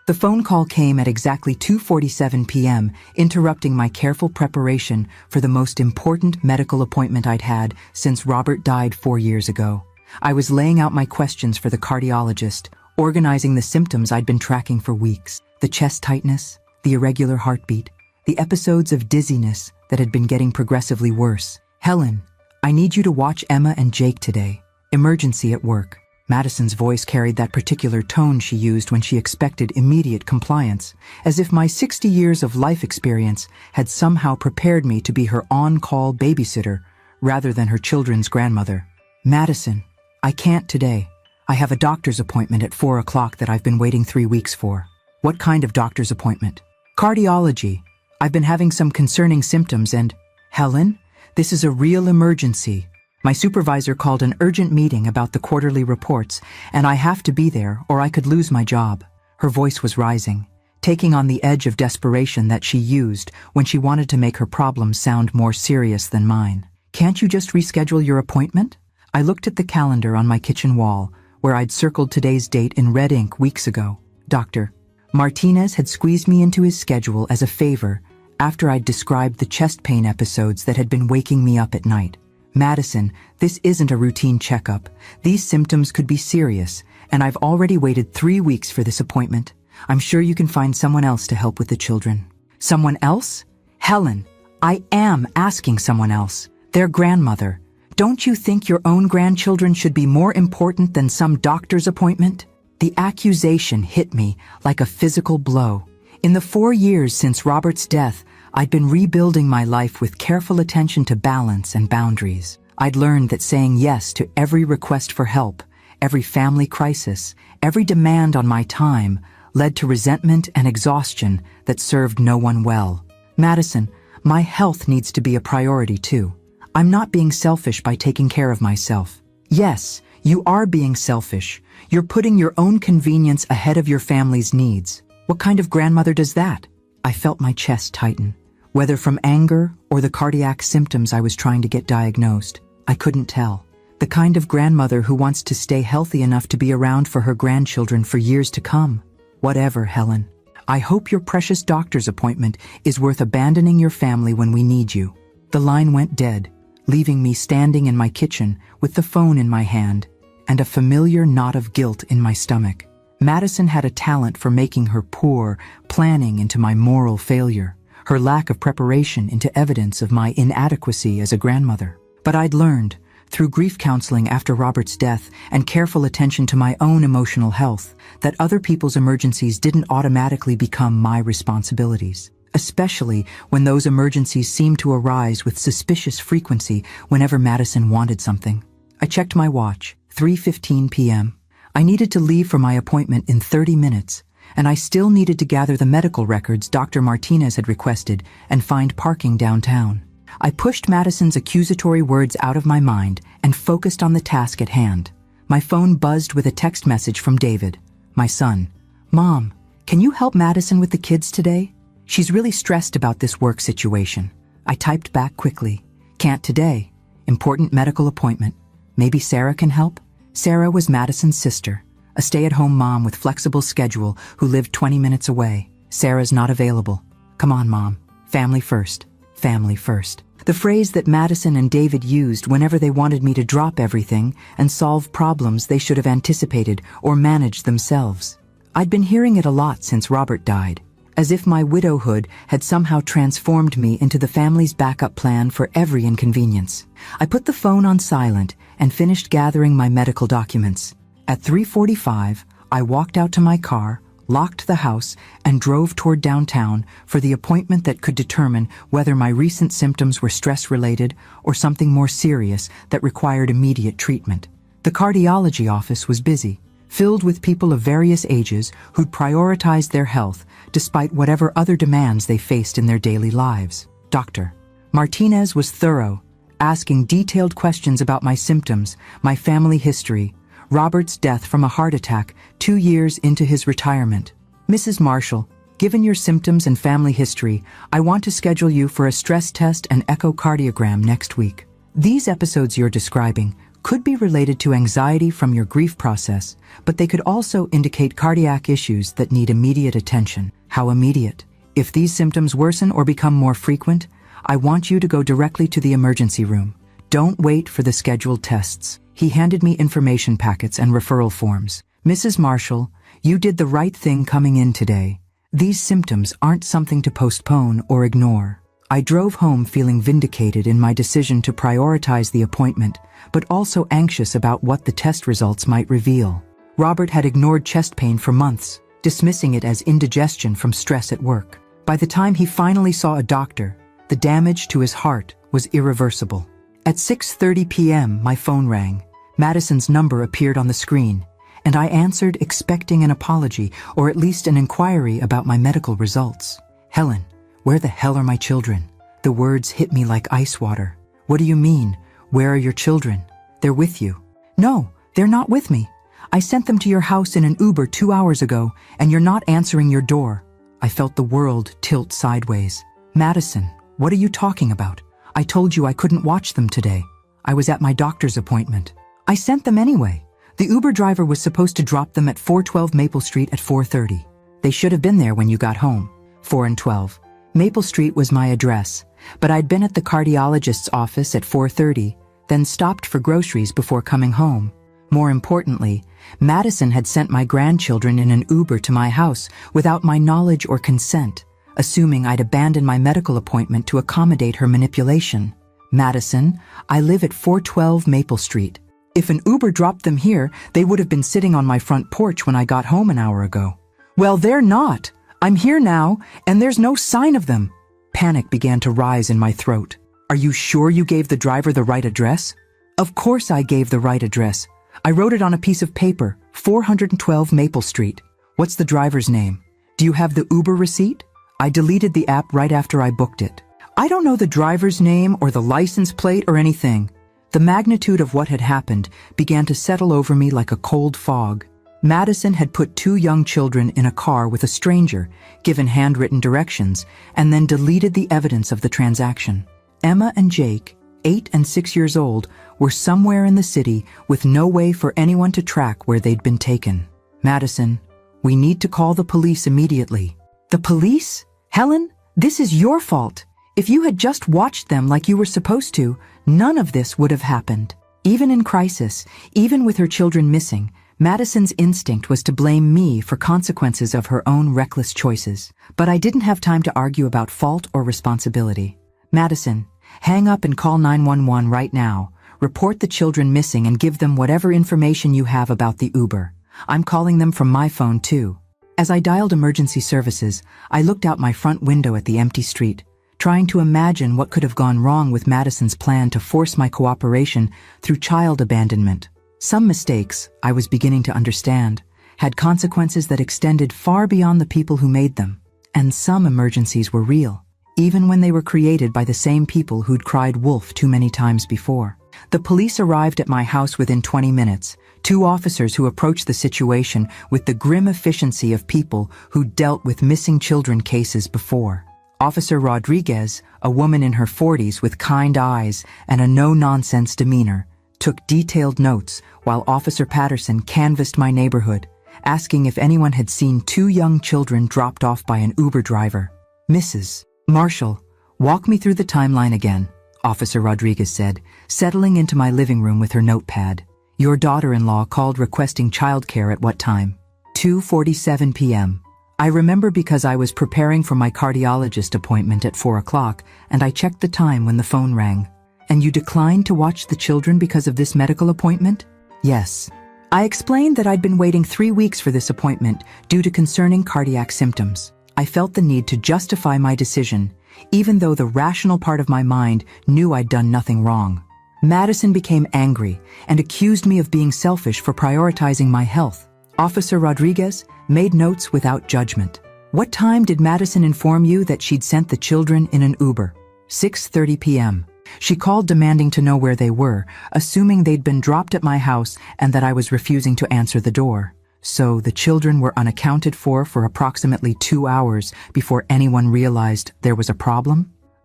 The phone call came at exactly 2:47 p.m., interrupting my careful preparation for the most important medical appointment I'd had since Robert died 4 years ago. I was laying out my questions for the cardiologist, organizing the symptoms I'd been tracking for weeks. The chest tightness, the irregular heartbeat, the episodes of dizziness that had been getting progressively worse. "Helen, I need you to watch Emma and Jake today. Emergency at work." Madison's voice carried that particular tone she used when she expected immediate compliance, as if my 60 years of life experience had somehow prepared me to be her on-call babysitter rather than her children's grandmother. "Madison, I can't today. I have a doctor's appointment at 4 o'clock that I've been waiting 3 weeks for." "What kind of doctor's appointment?" "Cardiology. I've been having some concerning symptoms and—" "Helen, this is a real emergency. My supervisor called an urgent meeting about the quarterly reports, and I have to be there or I could lose my job." Her voice was rising, taking on the edge of desperation that she used when she wanted to make her problems sound more serious than mine. "Can't you just reschedule your appointment?" I looked at the calendar on my kitchen wall, where I'd circled today's date in red ink weeks ago. Dr. Martinez had squeezed me into his schedule as a favor after I'd described the chest pain episodes that had been waking me up at night. "Madison, this isn't a routine checkup. These symptoms could be serious, and I've already waited 3 weeks for this appointment. I'm sure you can find someone else to help with the children." "Someone else?" "Helen, I am asking someone else. Their grandmother. Don't you think your own grandchildren should be more important than some doctor's appointment?" The accusation hit me like a physical blow. In the 4 years since Robert's death, I'd been rebuilding my life with careful attention to balance and boundaries. I'd learned that saying yes to every request for help, every family crisis, every demand on my time led to resentment and exhaustion that served no one well. "Madison, my health needs to be a priority too. I'm not being selfish by taking care of myself." "Yes, you are being selfish. You're putting your own convenience ahead of your family's needs. What kind of grandmother does that?" I felt my chest tighten. Whether from anger or the cardiac symptoms I was trying to get diagnosed, I couldn't tell. The kind of grandmother who wants to stay healthy enough to be around for her grandchildren for years to come. "Whatever, Helen. I hope your precious doctor's appointment is worth abandoning your family when we need you." The line went dead, leaving me standing in my kitchen with the phone in my hand and a familiar knot of guilt in my stomach. Madison had a talent for making her poor planning into my moral failure, her lack of preparation into evidence of my inadequacy as a grandmother. But I'd learned, through grief counseling after Robert's death and careful attention to my own emotional health, that other people's emergencies didn't automatically become my responsibilities, especially when those emergencies seemed to arise with suspicious frequency whenever Madison wanted something. I checked my watch, 3:15 p.m. I needed to leave for my appointment in 30 minutes, and I still needed to gather the medical records Dr. Martinez had requested and find parking downtown. I pushed Madison's accusatory words out of my mind and focused on the task at hand. My phone buzzed with a text message from David, my son. "Mom, can you help Madison with the kids today? She's really stressed about this work situation." I typed back quickly. "Can't today. Important medical appointment. Maybe Sarah can help?" Sarah was Madison's sister, a stay-at-home mom with flexible schedule who lived 20 minutes away. "Sarah's not available. Come on, Mom. Family first. Family first." The phrase that Madison and David used whenever they wanted me to drop everything and solve problems they should have anticipated or managed themselves. I'd been hearing it a lot since Robert died, as if my widowhood had somehow transformed me into the family's backup plan for every inconvenience. I put the phone on silent and finished gathering my medical documents. At 3:45, I walked out to my car, locked the house, and drove toward downtown for the appointment that could determine whether my recent symptoms were stress-related or something more serious that required immediate treatment. The cardiology office was busy, filled with people of various ages who'd prioritized their health despite whatever other demands they faced in their daily lives. Dr. Martinez was thorough, asking detailed questions about my symptoms, my family history, Robert's death from a heart attack 2 years into his retirement. "Mrs. Marshall, given your symptoms and family history, I want to schedule you for a stress test and echocardiogram next week. These episodes you're describing could be related to anxiety from your grief process, but they could also indicate cardiac issues that need immediate attention. How immediate? If these symptoms worsen or become more frequent, I want you to go directly to the emergency room. Don't wait for the scheduled tests. He handed me information packets and referral forms. Mrs. Marshall, you did the right thing coming in today. These symptoms aren't something to postpone or ignore. I drove home feeling vindicated in my decision to prioritize the appointment, but also anxious about what the test results might reveal. Robert had ignored chest pain for months, dismissing it as indigestion from stress at work. By the time he finally saw a doctor, the damage to his heart was irreversible. At 6:30 p.m., my phone rang. Madison's number appeared on the screen, and I answered expecting an apology or at least an inquiry about my medical results. Helen, where the hell are my children? The words hit me like ice water. What do you mean? Where are your children? They're with you. No, they're not with me. I sent them to your house in an Uber 2 hours ago, and you're not answering your door. I felt the world tilt sideways. Madison, what are you talking about? I told you I couldn't watch them today. I was at my doctor's appointment. I sent them anyway. The Uber driver was supposed to drop them at 412 Maple Street at 4:30. They should have been there when you got home. 4 and 12. Maple Street was my address, but I'd been at the cardiologist's office at 4:30, then stopped for groceries before coming home. More importantly, Madison had sent my grandchildren in an Uber to my house without my knowledge or consent, assuming I'd abandoned my medical appointment to accommodate her manipulation. Madison, I live at 412 Maple Street. If an Uber dropped them here, they would have been sitting on my front porch when I got home an hour ago. Well, they're not. I'm here now, and there's no sign of them. Panic began to rise in my throat. Are you sure you gave the driver the right address? Of course I gave the right address. I wrote it on a piece of paper, 412 Maple Street. What's the driver's name? Do you have the Uber receipt? I deleted the app right after I booked it. I don't know the driver's name or the license plate or anything. The magnitude of what had happened began to settle over me like a cold fog. Madison had put 2 young children in a car with a stranger, given handwritten directions, and then deleted the evidence of the transaction. Emma and Jake, 8 and 6 years old, were somewhere in the city with no way for anyone to track where they'd been taken. Madison, we need to call the police immediately. The police? Helen, this is your fault. If you had just watched them like you were supposed to, none of this would have happened. Even in crisis, even with her children missing, Madison's instinct was to blame me for consequences of her own reckless choices. But I didn't have time to argue about fault or responsibility. Madison, hang up and call 911 right now. Report the children missing and give them whatever information you have about the Uber. I'm calling them from my phone too. As I dialed emergency services, I looked out my front window at the empty street, trying to imagine what could have gone wrong with Madison's plan to force my cooperation through child abandonment. Some mistakes, I was beginning to understand, had consequences that extended far beyond the people who made them. And some emergencies were real, even when they were created by the same people who'd cried wolf too many times before. The police arrived at my house within 20 minutes, 2 officers who approached the situation with the grim efficiency of people who'd dealt with missing children cases before. Officer Rodriguez, a woman in her 40s with kind eyes and a no-nonsense demeanor, took detailed notes while Officer Patterson canvassed my neighborhood, asking if anyone had seen 2 young children dropped off by an Uber driver. Mrs. Marshall, walk me through the timeline again, Officer Rodriguez said, settling into my living room with her notepad. Your daughter-in-law called requesting childcare at what time? 2:47 p.m. I remember because I was preparing for my cardiologist appointment at 4 o'clock, and I checked the time when the phone rang. And you declined to watch the children because of this medical appointment? Yes. I explained that I'd been waiting 3 weeks for this appointment due to concerning cardiac symptoms. I felt the need to justify my decision, even though the rational part of my mind knew I'd done nothing wrong. Madison became angry and accused me of being selfish for prioritizing my health. Officer Rodriguez made notes without judgment. What time did Madison inform you that she'd sent the children in an Uber? 6:30 p.m. She called demanding to know where they were, assuming they'd been dropped at my house and that I was refusing to answer the door. So the children were unaccounted for approximately 2 hours before anyone realized there was a problem?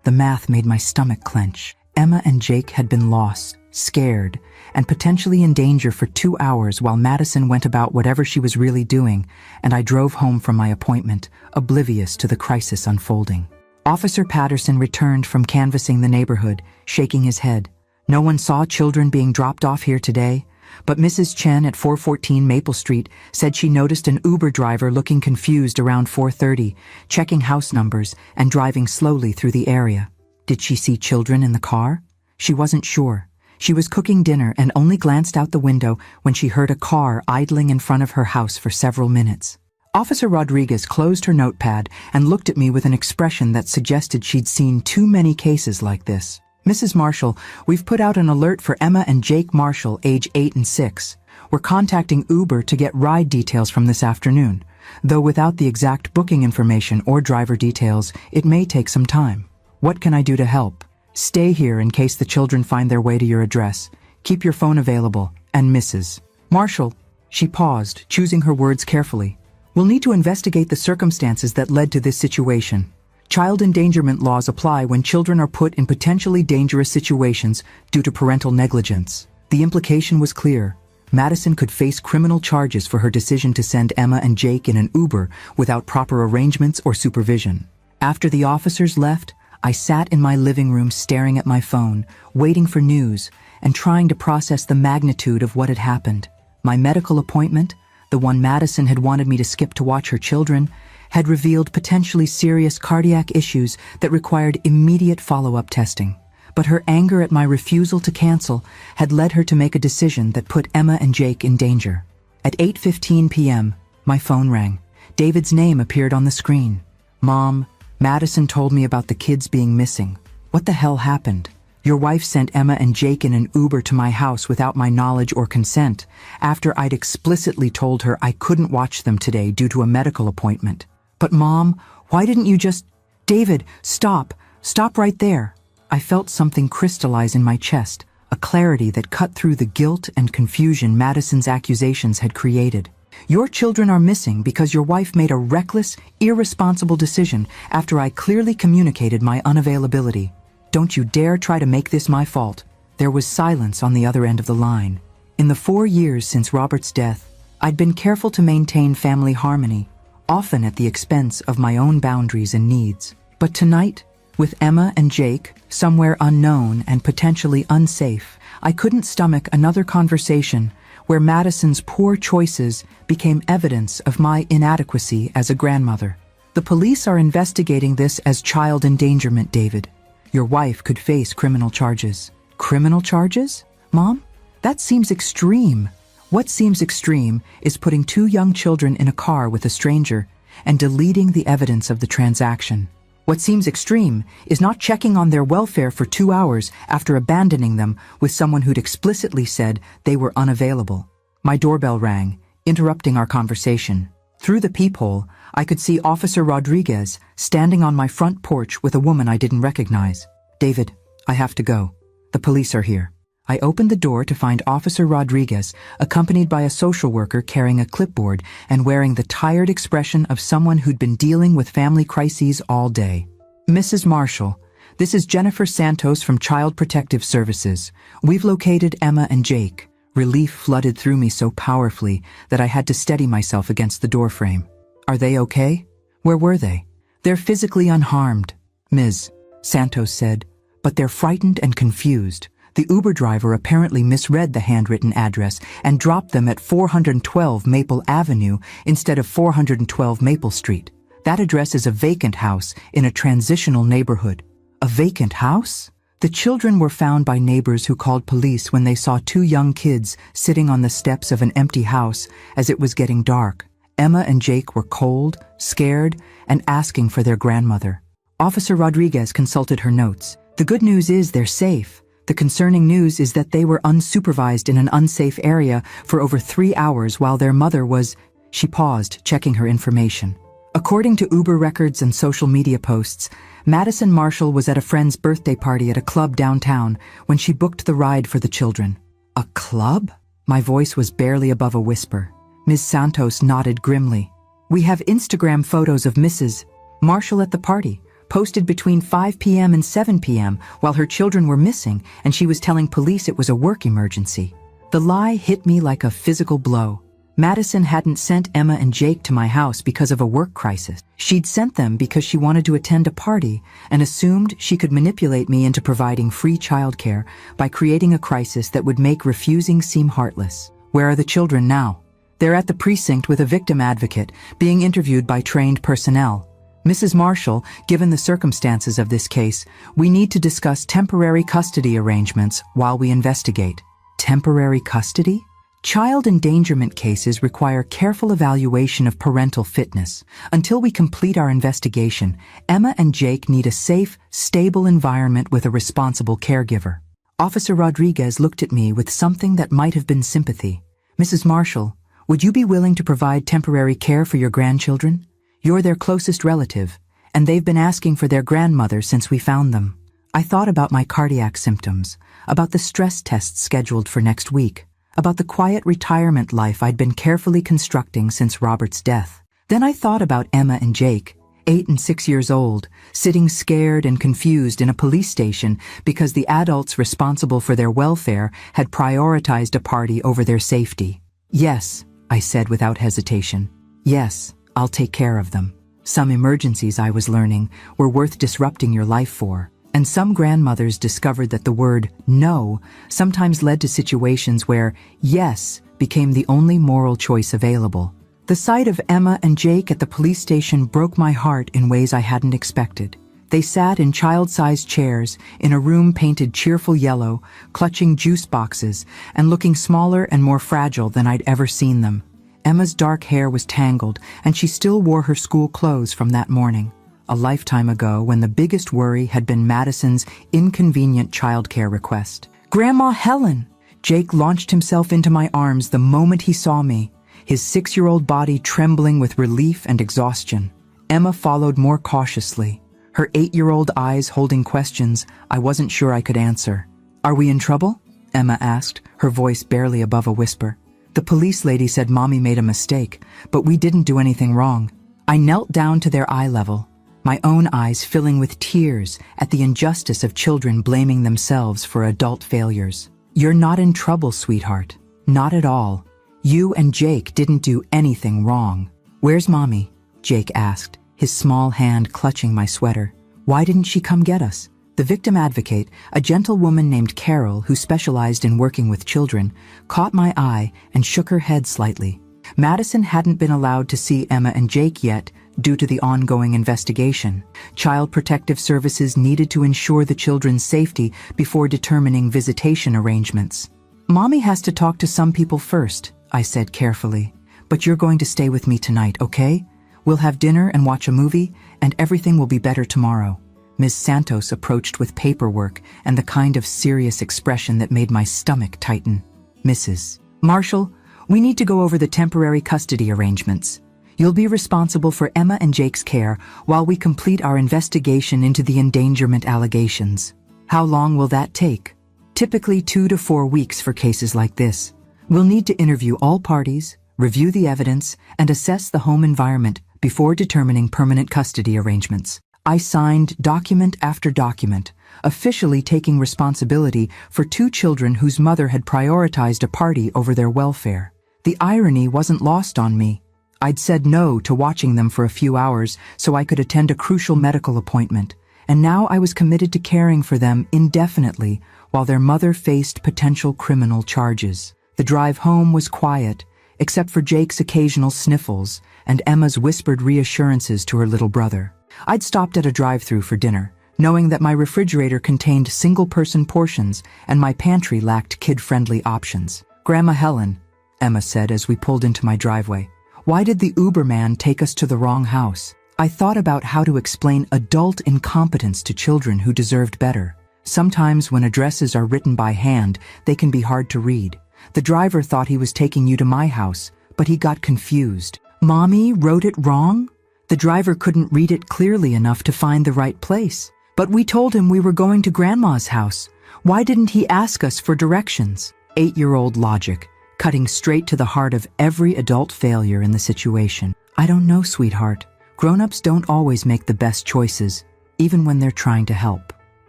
The math made my stomach clench. Emma and Jake had been lost, scared, and potentially in danger for 2 hours while Madison went about whatever she was really doing, and I drove home from my appointment, oblivious to the crisis unfolding. Officer Patterson returned from canvassing the neighborhood, shaking his head. No one saw children being dropped off here today, but Mrs. Chen at 414 Maple Street said she noticed an Uber driver looking confused around 4:30, checking house numbers and driving slowly through the area. Did she see children in the car? She wasn't sure. She was cooking dinner and only glanced out the window when she heard a car idling in front of her house for several minutes. Officer Rodriguez closed her notepad and looked at me with an expression that suggested she'd seen too many cases like this. Mrs. Marshall, we've put out an alert for Emma and Jake Marshall, age 8 and 6. We're contacting Uber to get ride details from this afternoon. Though without the exact booking information or driver details, it may take some time. What can I do to help? Stay here in case the children find their way to your address. Keep your phone available. And Mrs. Marshall, she paused, choosing her words carefully. We'll need to investigate the circumstances that led to this situation. Child endangerment laws apply when children are put in potentially dangerous situations due to parental negligence. The implication was clear. Madison could face criminal charges for her decision to send Emma and Jake in an Uber without proper arrangements or supervision. After the officers left, I sat in my living room staring at my phone, waiting for news, and trying to process the magnitude of what had happened. My medical appointment, the one Madison had wanted me to skip to watch her children, had revealed potentially serious cardiac issues that required immediate follow-up testing. But her anger at my refusal to cancel had led her to make a decision that put Emma and Jake in danger. At 8:15 p.m., my phone rang. David's name appeared on the screen. Mom, Madison told me about the kids being missing. What the hell happened? Your wife sent Emma and Jake in an Uber to my house without my knowledge or consent, after I'd explicitly told her I couldn't watch them today due to a medical appointment. But Mom, why didn't you just— David, stop. Stop right there. I felt something crystallize in my chest, a clarity that cut through the guilt and confusion Madison's accusations had created. Your children are missing because your wife made a reckless, irresponsible decision after I clearly communicated my unavailability. Don't you dare try to make this my fault. There was silence on the other end of the line. In the 4 years since Robert's death, I'd been careful to maintain family harmony, often at the expense of my own boundaries and needs. But tonight, with Emma and Jake, somewhere unknown and potentially unsafe, I couldn't stomach another conversation where Madison's poor choices became evidence of my inadequacy as a grandmother. The police are investigating this as child endangerment, David. Your wife could face criminal charges. Criminal charges? Mom? That seems extreme. What seems extreme is putting 2 young children in a car with a stranger and deleting the evidence of the transaction. What seems extreme is not checking on their welfare for 2 hours after abandoning them with someone who'd explicitly said they were unavailable. My doorbell rang, interrupting our conversation. Through the peephole, I could see Officer Rodriguez standing on my front porch with a woman I didn't recognize. David, I have to go. The police are here. I opened the door to find Officer Rodriguez, accompanied by a social worker carrying a clipboard and wearing the tired expression of someone who'd been dealing with family crises all day. Mrs. Marshall, this is Jennifer Santos from Child Protective Services. We've located Emma and Jake. Relief flooded through me so powerfully that I had to steady myself against the doorframe. Are they okay? Where were they? They're physically unharmed, Ms. Santos said, but they're frightened and confused. The Uber driver apparently misread the handwritten address and dropped them at 412 Maple Avenue instead of 412 Maple Street. That address is a vacant house in a transitional neighborhood. A vacant house? The children were found by neighbors who called police when they saw 2 young kids sitting on the steps of an empty house as it was getting dark. Emma and Jake were cold, scared, and asking for their grandmother. Officer Rodriguez consulted her notes. The good news is they're safe. The concerning news is that they were unsupervised in an unsafe area for over 3 hours while their mother was— She paused, checking her information. According to Uber records and social media posts, Madison Marshall was at a friend's birthday party at a club downtown when she booked the ride for the children. A club? My voice was barely above a whisper. Ms. Santos nodded grimly. We have Instagram photos of Mrs. Marshall at the party, posted between 5 p.m. and 7 p.m. while her children were missing and she was telling police it was a work emergency. The lie hit me like a physical blow. Madison hadn't sent Emma and Jake to my house because of a work crisis. She'd sent them because she wanted to attend a party and assumed she could manipulate me into providing free childcare by creating a crisis that would make refusing seem heartless. Where are the children now? They're at the precinct with a victim advocate, being interviewed by trained personnel. Mrs. Marshall, given the circumstances of this case, we need to discuss temporary custody arrangements while we investigate. Temporary custody? Child endangerment cases require careful evaluation of parental fitness. Until we complete our investigation, Emma and Jake need a safe, stable environment with a responsible caregiver. Officer Rodriguez looked at me with something that might have been sympathy. Mrs. Marshall, would you be willing to provide temporary care for your grandchildren? You're their closest relative, and they've been asking for their grandmother since we found them. I thought about my cardiac symptoms, about the stress tests scheduled for next week, about the quiet retirement life I'd been carefully constructing since Robert's death. Then I thought about Emma and Jake, 8 and 6 years old, sitting scared and confused in a police station because the adults responsible for their welfare had prioritized a party over their safety. Yes, I said without hesitation. Yes, I'll take care of them. Some emergencies, I was learning, were worth disrupting your life for. And some grandmothers discovered that the word no sometimes led to situations where yes became the only moral choice available. The sight of Emma and Jake at the police station broke my heart in ways I hadn't expected. They sat in child-sized chairs in a room painted cheerful yellow, clutching juice boxes and looking smaller and more fragile than I'd ever seen them. Emma's dark hair was tangled, and she still wore her school clothes from that morning. A lifetime ago, when the biggest worry had been Madison's inconvenient childcare request. Grandma Helen! Jake launched himself into my arms the moment he saw me, his 6-year-old body trembling with relief and exhaustion. Emma followed more cautiously, her 8-year-old eyes holding questions I wasn't sure I could answer. Are we in trouble? Emma asked, her voice barely above a whisper. The police lady said Mommy made a mistake, but we didn't do anything wrong. I knelt down to their eye level, my own eyes filling with tears at the injustice of children blaming themselves for adult failures. You're not in trouble, sweetheart. Not at all. You and Jake didn't do anything wrong. Where's Mommy? Jake asked, his small hand clutching my sweater. Why didn't she come get us? The victim advocate, a gentle woman named Carol who specialized in working with children, caught my eye and shook her head slightly. Madison hadn't been allowed to see Emma and Jake yet due to the ongoing investigation. Child Protective Services needed to ensure the children's safety before determining visitation arrangements. Mommy has to talk to some people first, I said carefully. But you're going to stay with me tonight, okay? We'll have dinner and watch a movie, and everything will be better tomorrow. Ms. Santos approached with paperwork and the kind of serious expression that made my stomach tighten. Mrs. Marshall, we need to go over the temporary custody arrangements. You'll be responsible for Emma and Jake's care while we complete our investigation into the endangerment allegations. How long will that take? Typically 2 to 4 weeks for cases like this. We'll need to interview all parties, review the evidence, and assess the home environment before determining permanent custody arrangements. I signed document after document, officially taking responsibility for 2 children whose mother had prioritized a party over their welfare. The irony wasn't lost on me. I'd said no to watching them for a few hours so I could attend a crucial medical appointment, and now I was committed to caring for them indefinitely while their mother faced potential criminal charges. The drive home was quiet, except for Jake's occasional sniffles and Emma's whispered reassurances to her little brother. I'd stopped at a drive-thru for dinner, knowing that my refrigerator contained single-person portions and my pantry lacked kid-friendly options. Grandma Helen, Emma said as we pulled into my driveway. Why did the Uber man take us to the wrong house? I thought about how to explain adult incompetence to children who deserved better. Sometimes when addresses are written by hand, they can be hard to read. The driver thought he was taking you to my house, but he got confused. Mommy wrote it wrong? The driver couldn't read it clearly enough to find the right place. But we told him we were going to Grandma's house. Why didn't he ask us for directions? 8-year-old logic, cutting straight to the heart of every adult failure in the situation. I don't know, sweetheart. Grown-ups don't always make the best choices, even when they're trying to help.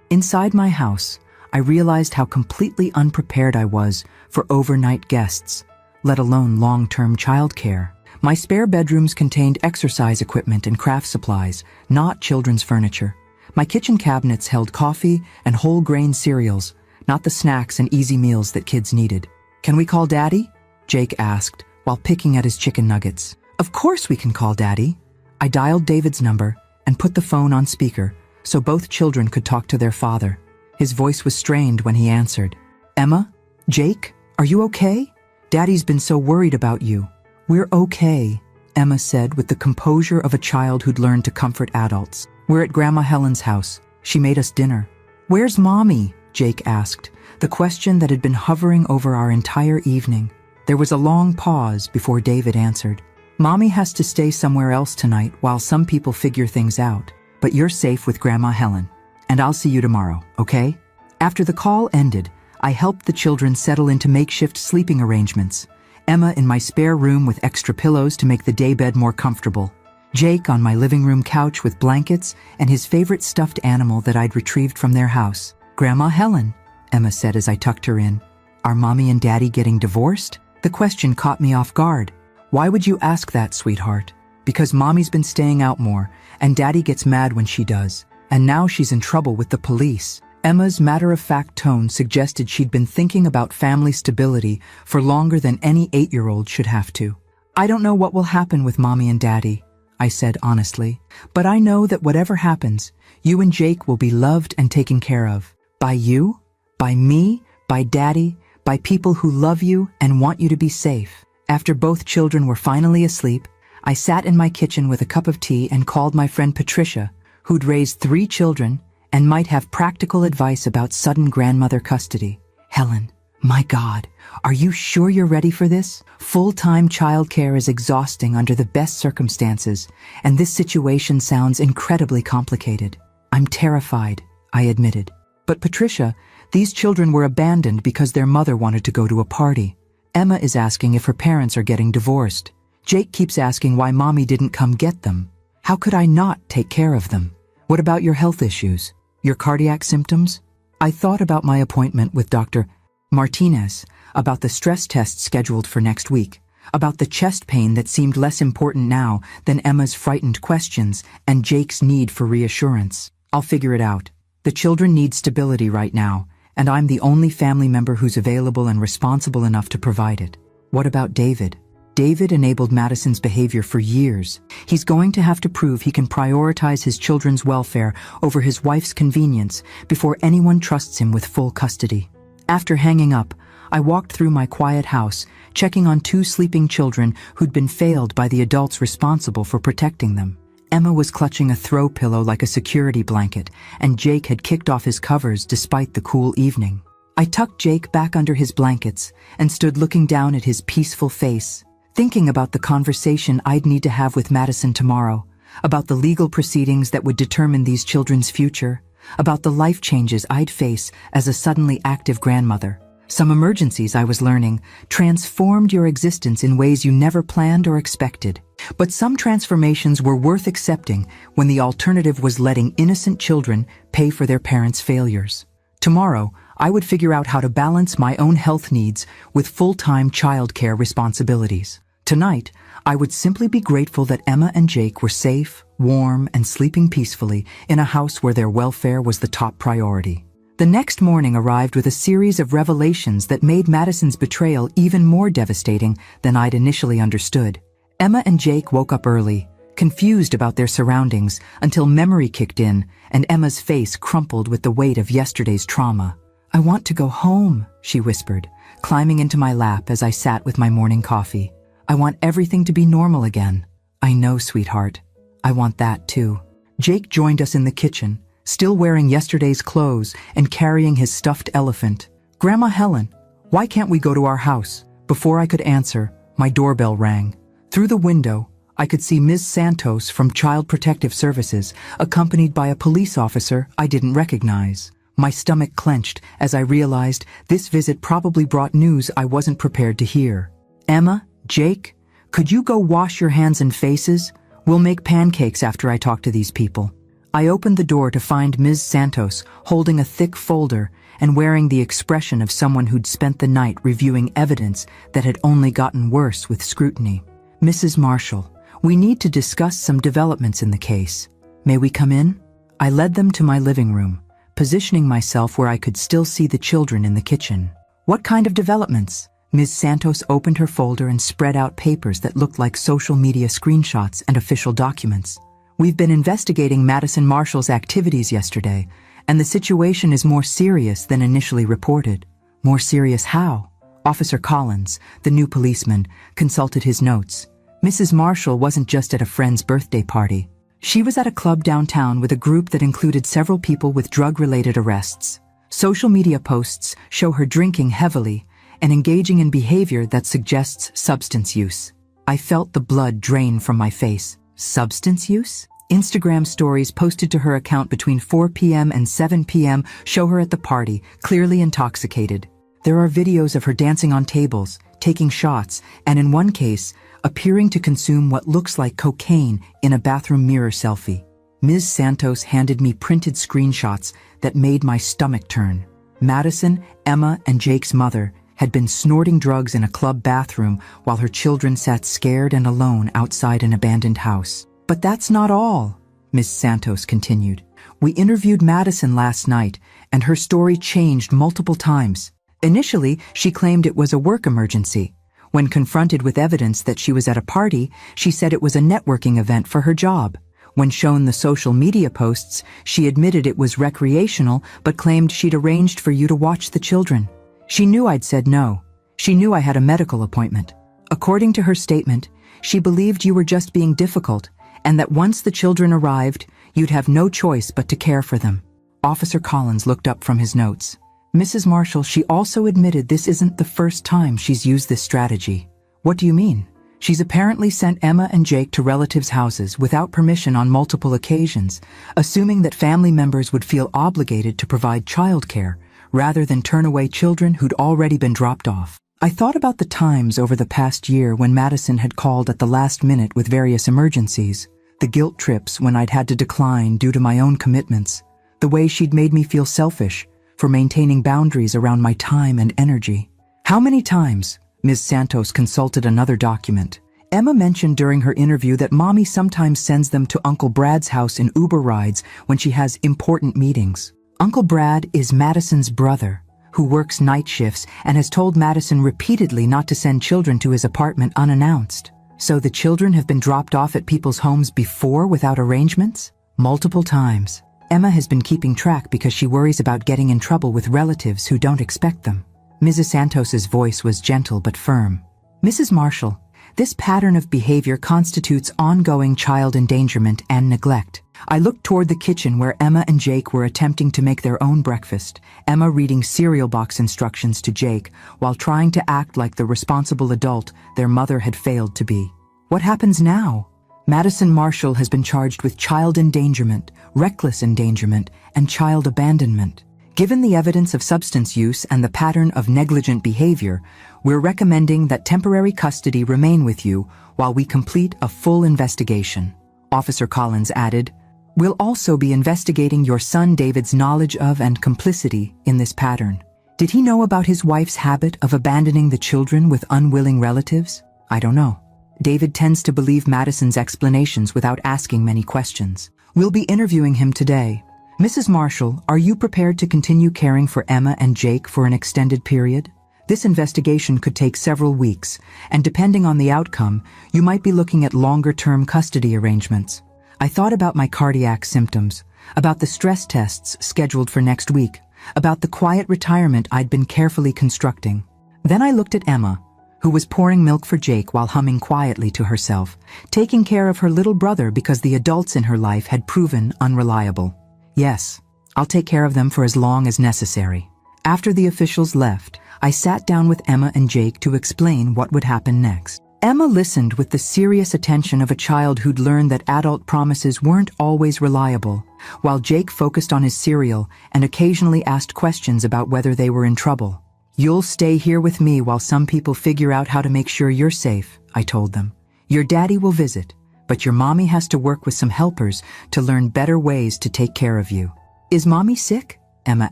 Inside my house, I realized how completely unprepared I was for overnight guests, let alone long-term childcare. My spare bedrooms contained exercise equipment and craft supplies, not children's furniture. My kitchen cabinets held coffee and whole grain cereals, not the snacks and easy meals that kids needed. "Can we call Daddy?" Jake asked, while picking at his chicken nuggets. "Of course we can call Daddy." I dialed David's number and put the phone on speaker so both children could talk to their father. His voice was strained when he answered. "Emma? Jake? Are you okay? Daddy's been so worried about you." "We're okay," Emma said with the composure of a child who'd learned to comfort adults. "We're at Grandma Helen's house. She made us dinner." "Where's Mommy?" Jake asked, the question that had been hovering over our entire evening. There was a long pause before David answered. "Mommy has to stay somewhere else tonight while some people figure things out, but you're safe with Grandma Helen. And I'll see you tomorrow, okay?" After the call ended, I helped the children settle into makeshift sleeping arrangements. Emma in my spare room with extra pillows to make the daybed more comfortable. Jake on my living room couch with blankets and his favorite stuffed animal that I'd retrieved from their house. "Grandma Helen," Emma said as I tucked her in. "Are Mommy and Daddy getting divorced?" The question caught me off guard. "Why would you ask that, sweetheart?" "Because Mommy's been staying out more, and Daddy gets mad when she does. And now she's in trouble with the police." Emma's matter-of-fact tone suggested she'd been thinking about family stability for longer than any 8-year-old should have to. "I don't know what will happen with Mommy and Daddy," I said honestly, "but I know that whatever happens, you and Jake will be loved and taken care of. By you, by me, by Daddy, by people who love you and want you to be safe." After both children were finally asleep, I sat in my kitchen with a cup of tea and called my friend Patricia, who'd raised 3 children and might have practical advice about sudden grandmother custody. "Helen, my God, are you sure you're ready for this? Full-time childcare is exhausting under the best circumstances, and this situation sounds incredibly complicated." "I'm terrified," I admitted. "But Patricia, these children were abandoned because their mother wanted to go to a party. Emma is asking if her parents are getting divorced. Jake keeps asking why Mommy didn't come get them. How could I not take care of them? What about your health issues? Your cardiac symptoms?" I thought about my appointment with Dr. Martinez, about the stress test scheduled for next week, about the chest pain that seemed less important now than Emma's frightened questions and Jake's need for reassurance. "I'll figure it out. The children need stability right now, and I'm the only family member who's available and responsible enough to provide it." "What about David?" "David enabled Madison's behavior for years. He's going to have to prove he can prioritize his children's welfare over his wife's convenience before anyone trusts him with full custody." After hanging up, I walked through my quiet house, checking on 2 sleeping children who'd been failed by the adults responsible for protecting them. Emma was clutching a throw pillow like a security blanket, and Jake had kicked off his covers despite the cool evening. I tucked Jake back under his blankets and stood looking down at his peaceful face, thinking about the conversation I'd need to have with Madison tomorrow, about the legal proceedings that would determine these children's future, about the life changes I'd face as a suddenly active grandmother. Some emergencies, I was learning, transformed your existence in ways you never planned or expected. But some transformations were worth accepting when the alternative was letting innocent children pay for their parents' failures. Tomorrow, I would figure out how to balance my own health needs with full-time childcare responsibilities. Tonight, I would simply be grateful that Emma and Jake were safe, warm, and sleeping peacefully in a house where their welfare was the top priority. The next morning arrived with a series of revelations that made Madison's betrayal even more devastating than I'd initially understood. Emma and Jake woke up early, confused about their surroundings, until memory kicked in and Emma's face crumpled with the weight of yesterday's trauma. "I want to go home," she whispered, climbing into my lap as I sat with my morning coffee. "I want everything to be normal again." "I know, sweetheart. I want that too." Jake joined us in the kitchen, still wearing yesterday's clothes and carrying his stuffed elephant. "Grandma Helen, why can't we go to our house?" Before I could answer, my doorbell rang. Through the window, I could see Ms. Santos from Child Protective Services, accompanied by a police officer I didn't recognize. My stomach clenched as I realized this visit probably brought news I wasn't prepared to hear. "Emma, Jake, could you go wash your hands and faces? We'll make pancakes after I talk to these people." I opened the door to find Ms. Santos holding a thick folder and wearing the expression of someone who'd spent the night reviewing evidence that had only gotten worse with scrutiny. "Mrs. Marshall, we need to discuss some developments in the case. May we come in?" I led them to my living room, positioning myself where I could still see the children in the kitchen. "What kind of developments?" Ms. Santos opened her folder and spread out papers that looked like social media screenshots and official documents. "We've been investigating Madison Marshall's activities yesterday, and the situation is more serious than initially reported." "More serious how?" Officer Collins, the new policeman, consulted his notes. "Mrs. Marshall wasn't just at a friend's birthday party. She was at a club downtown with a group that included several people with drug-related arrests. Social media posts show her drinking heavily and engaging in behavior that suggests substance use." I felt the blood drain from my face. Substance use? Instagram stories posted to her account between 4 p.m. and 7 p.m. show her at the party, clearly intoxicated. There are videos of her dancing on tables, taking shots, and in one case, appearing to consume what looks like cocaine in a bathroom mirror selfie. Ms. Santos handed me printed screenshots that made my stomach turn. Madison, Emma, and Jake's mother had been snorting drugs in a club bathroom while her children sat scared and alone outside an abandoned house. "But that's not all," Ms. Santos continued. "We interviewed Madison last night, and her story changed multiple times. Initially, she claimed it was a work emergency. When confronted with evidence that she was at a party, she said it was a networking event for her job. When shown the social media posts, she admitted it was recreational but claimed she'd arranged for you to watch the children. She knew I'd said no. She knew I had a medical appointment. According to her statement, she believed you were just being difficult and that once the children arrived, you'd have no choice but to care for them." Officer Collins looked up from his notes. "Mrs. Marshall, she also admitted this isn't the first time she's used this strategy." "What do you mean?" "She's apparently sent Emma and Jake to relatives' houses without permission on multiple occasions, assuming that family members would feel obligated to provide childcare, rather than turn away children who'd already been dropped off." I thought about the times over the past year when Madison had called at the last minute with various emergencies, the guilt trips when I'd had to decline due to my own commitments, the way she'd made me feel selfish for maintaining boundaries around my time and energy. "How many times?" Ms. Santos consulted another document. "Emma mentioned during her interview that Mommy sometimes sends them to Uncle Brad's house in Uber rides when she has important meetings. Uncle Brad is Madison's brother, who works night shifts and has told Madison repeatedly not to send children to his apartment unannounced. So the children have been dropped off at people's homes before without arrangements?" "Multiple times. Emma has been keeping track because she worries about getting in trouble with relatives who don't expect them." Mrs. Santos's voice was gentle but firm. "Mrs. Marshall, this pattern of behavior constitutes ongoing child endangerment and neglect." I looked toward the kitchen where Emma and Jake were attempting to make their own breakfast, Emma reading cereal box instructions to Jake while trying to act like the responsible adult their mother had failed to be. "What happens now?" "Madison Marshall has been charged with child endangerment, reckless endangerment, and child abandonment. Given the evidence of substance use and the pattern of negligent behavior, we're recommending that temporary custody remain with you while we complete a full investigation." Officer Collins added, "We'll also be investigating your son David's knowledge of and complicity in this pattern. Did he know about his wife's habit of abandoning the children with unwilling relatives? I don't know. David tends to believe Madison's explanations without asking many questions. We'll be interviewing him today. Mrs. Marshall, are you prepared to continue caring for Emma and Jake for an extended period? This investigation could take several weeks, and depending on the outcome, you might be looking at longer-term custody arrangements." I thought about my cardiac symptoms, about the stress tests scheduled for next week, about the quiet retirement I'd been carefully constructing. Then I looked at Emma, who was pouring milk for Jake while humming quietly to herself, taking care of her little brother because the adults in her life had proven unreliable. "Yes, I'll take care of them for as long as necessary." After the officials left, I sat down with Emma and Jake to explain what would happen next. Emma listened with the serious attention of a child who'd learned that adult promises weren't always reliable, while Jake focused on his cereal and occasionally asked questions about whether they were in trouble. "You'll stay here with me while some people figure out how to make sure you're safe," I told them. "Your daddy will visit, but your mommy has to work with some helpers to learn better ways to take care of you. Is mommy sick? Emma